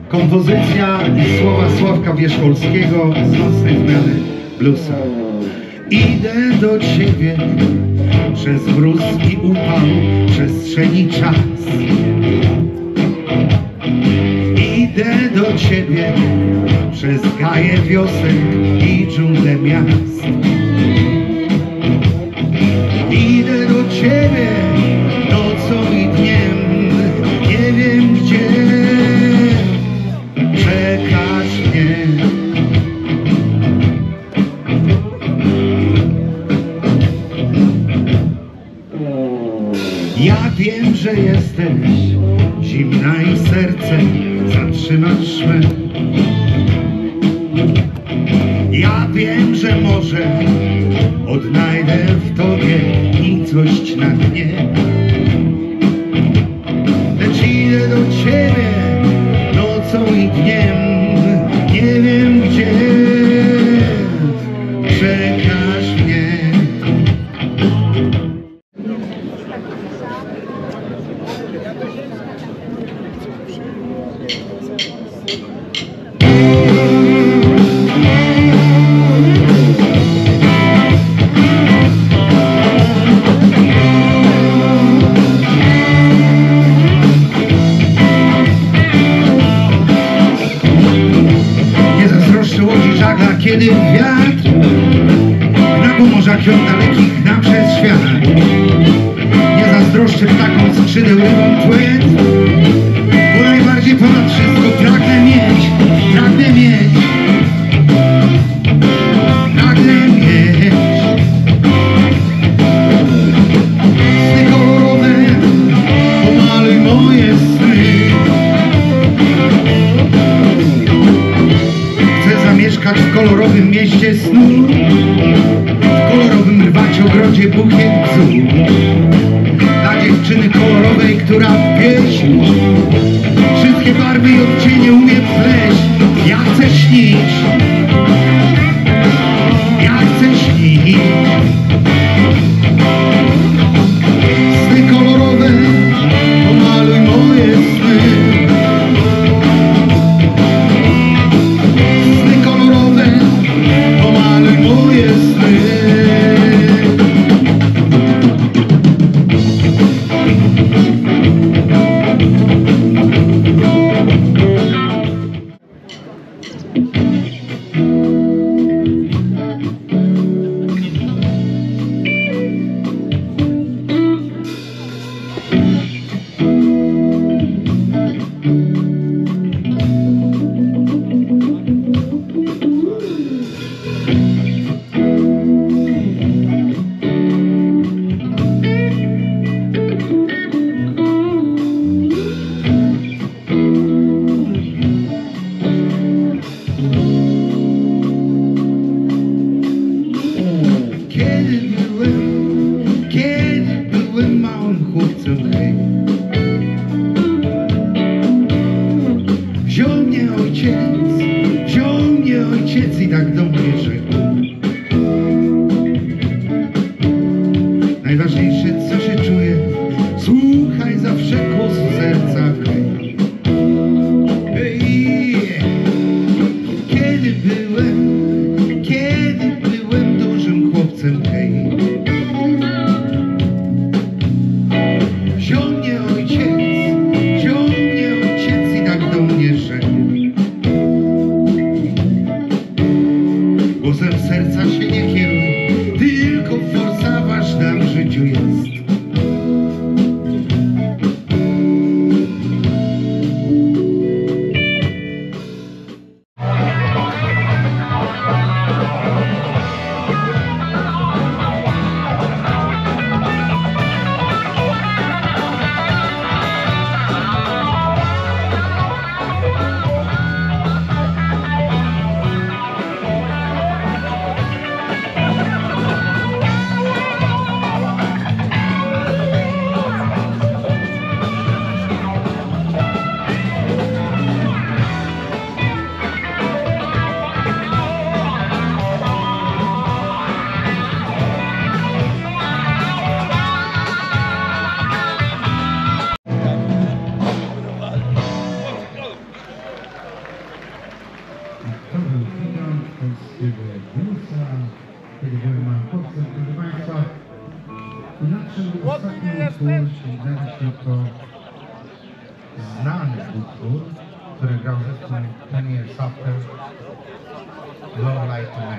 Kompozycja i słowa Sławka Wierzcholskiego z Nocnej Zmiany bluesa. Idę do Ciebie przez mróz i upał przestrzeni czas. Idę do Ciebie przez gaje wiosek i dżunglę miast. Idę do Ciebie nocą i dniem, nie wiem gdzie. Czekasz mnie. Ja wiem, że jesteś zimna i serce zatrzymasz me. Ja wiem, że może odnajdę w Tobie nicość na dnie. Lecz idę do Ciebie nocą i dniem, nie wiem gdzie. Czekasz mnie. Kiedy wiatr na morzach ją dalekich nam przez świat. Nie zazdroszczę ptakom skrzydeł rybom płet, bo najbardziej ponad wszystko pragnę mieć, pragnę mieć, pragnę mieć. Sny kolorowe, pomaluj moje sny. W kolorowym rwać ogrodzie bukiet bzów. Dla dziewczyny kolorowej, która w pieśni wszystkie barwy i odcienie umie pleść. Ja chcę śnić, ja chcę śnić. Sny kolorowe, pomaluj moje sny. Sny kolorowe, pomaluj moje sny. Kiedy byłem małym chłopcem, hej, wziął mnie ojciec i tak do mnie rzekł: najważniejsze, co się czuje, słuchaj zawsze głosu serca, hej. Hej. Kiedy byłem dużym chłopcem, hej, wziął mnie ojciec i tak do mnie rzekł: głosem serca się nie kieruj, tylko forsa ważna w życiu jest. Kiedy byłem małym chłopcem, proszę Państwa, i nadszedł ostatni utwór, czyli znajdzie to znany utwór, który grał zespół 10 Years After, Love Like a Man.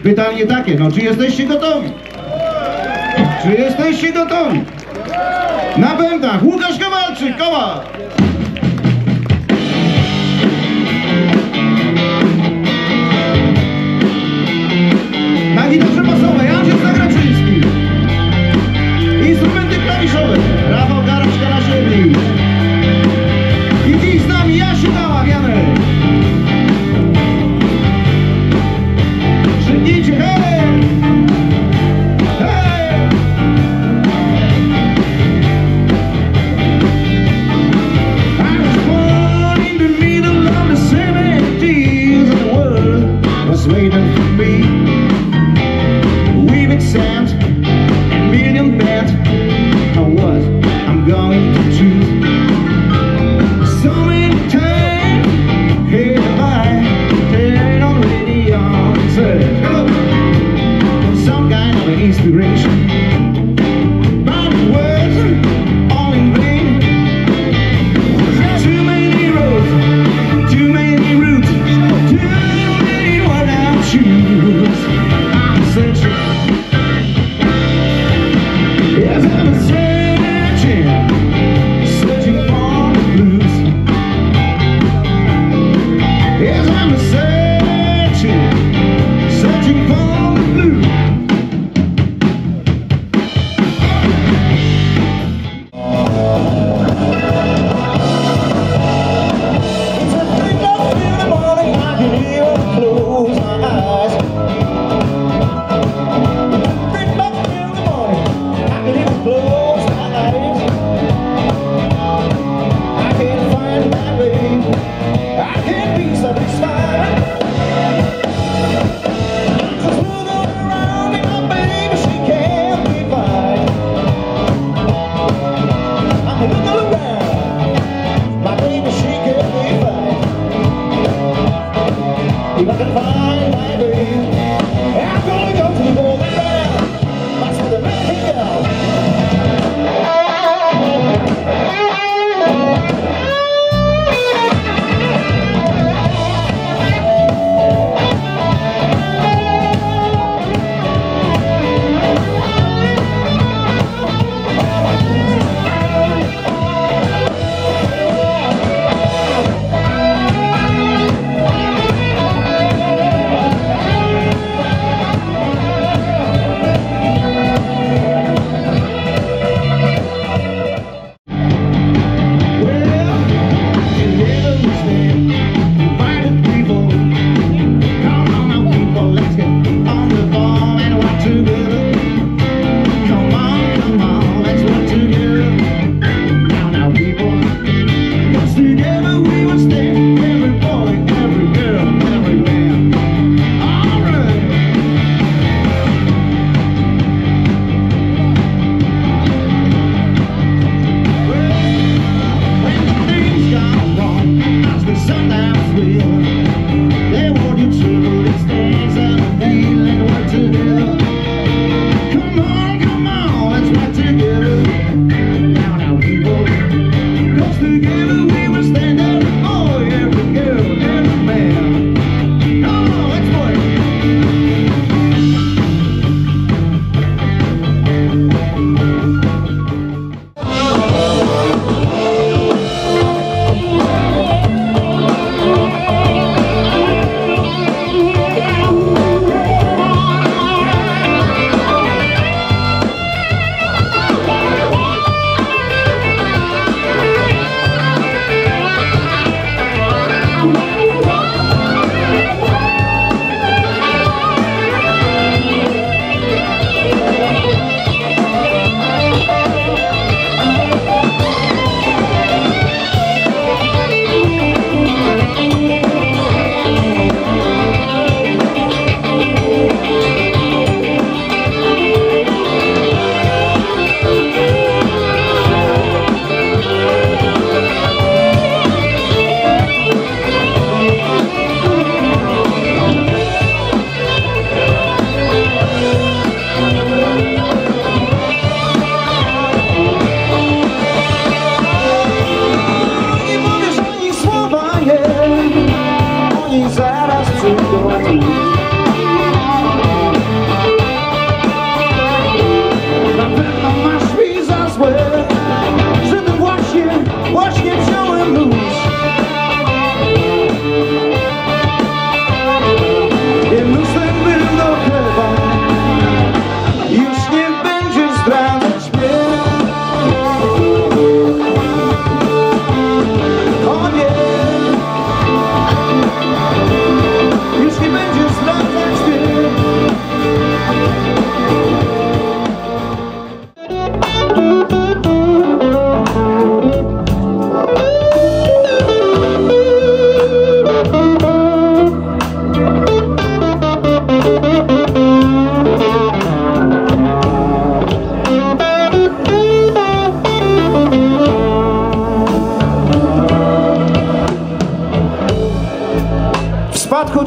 Pytanie takie, no czy jesteście gotowi? Czy jesteście gotowi? Na bębnach Łukasz Kowalczyk, Kowal! Na gitarze basowej Andrzej Zagraczyński. Instrumenty klawiszowe Rafał Garaczka na ziemi. I dziś z nami Jasiu Mała, Janek. Krzyknijcie hej! Hej! I was born in the middle of the 70s and the world was waiting for me. Sand and million bad what I'm going to choose. So many times here I turn on radio and search for some kind of an inspiration. But the words all in vain. Too many roads, too many routes, too many what I'll choose. I'm searching. Yes, I'm searching,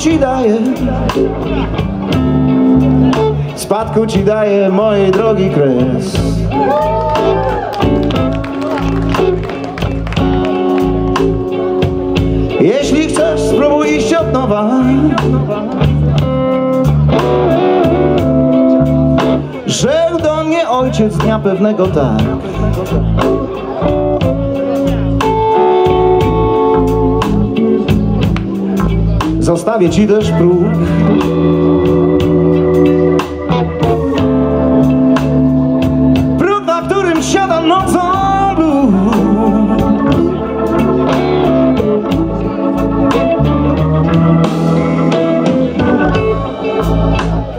ci daję, w spadku ci daję, mojej drogi, kres. Jeśli chcesz, spróbuj iść od nowa. Rzekł do mnie ojciec dnia pewnego tak. Zostawię ci też próg. Próg, na którym siadam nocą blues.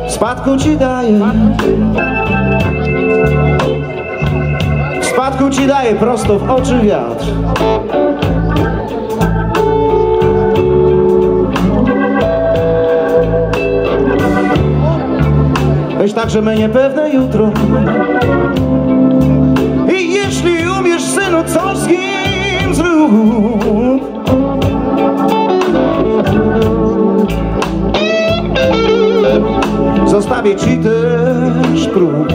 W spadku ci daję, w spadku ci daję prosto w oczy wiatr. Weź także mnie pewne jutro. I jeśli umiesz, synu, coś z kim zrób. Zostawię ci też próg.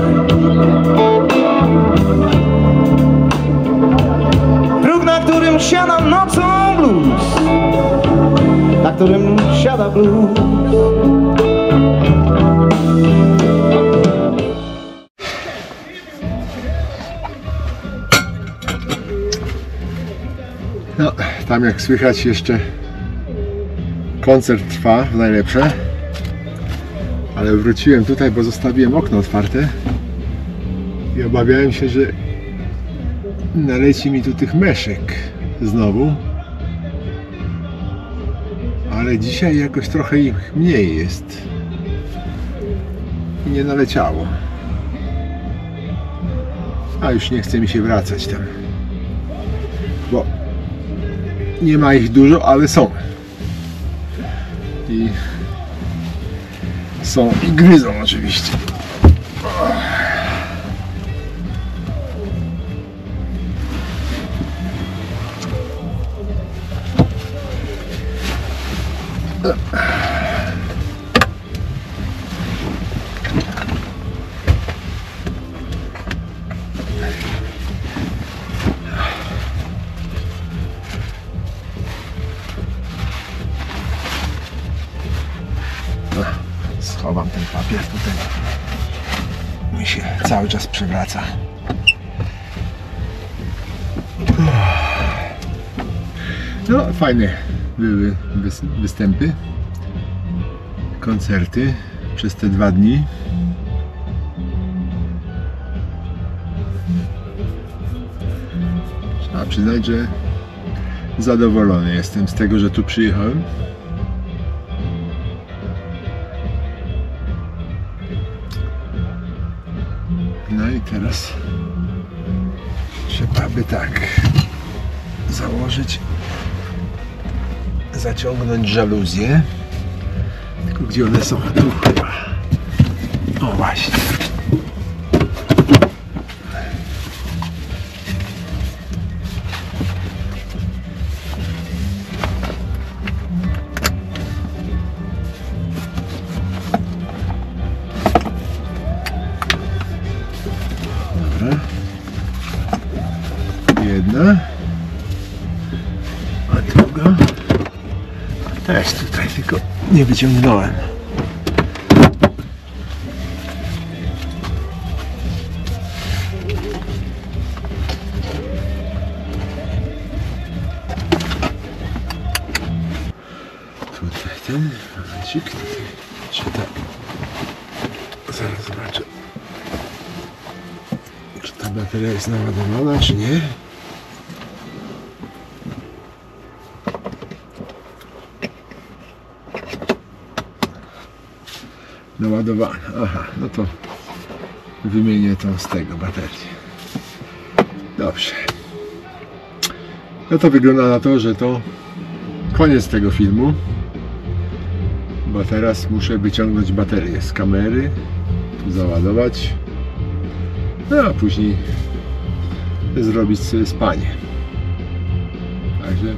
Próg, na którym siada nocą blues. Na którym siada blues. No, tam jak słychać jeszcze koncert trwa w najlepsze. Ale wróciłem tutaj, bo zostawiłem okno otwarte i obawiałem się, że naleci mi tu tych meszek znowu. Ale dzisiaj jakoś trochę ich mniej jest i nie naleciało. A już nie chce mi się wracać tam, bo nie ma ich dużo, ale są. I są i gryzą oczywiście. Schowam ten papier tutaj. Mi się cały czas przewraca. No, fajne były występy, koncerty przez te 2 dni. Trzeba przyznać, że zadowolony jestem z tego, że tu przyjechałem. No i teraz trzeba by tak założyć, zaciągnąć żaluzje. Tylko gdzie one są? Tu chyba. O właśnie. Jedna, a druga też tutaj, tylko nie wyciągnąłem. Tutaj ten momencik, tutaj, czy tak, zaraz zobaczę, czy ta bateria jest naładowana, czy nie. Naładowana. Aha, no to wymienię to z tego baterii. Dobrze. No to wygląda na to, że to koniec tego filmu, bo teraz muszę wyciągnąć baterię z kamery, tu załadować, no a później zrobić sobie spanie. Także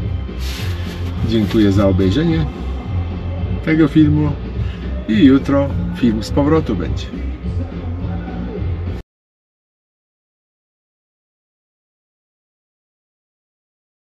dziękuję za obejrzenie. tego filmu i jutro film z powrotu będzie.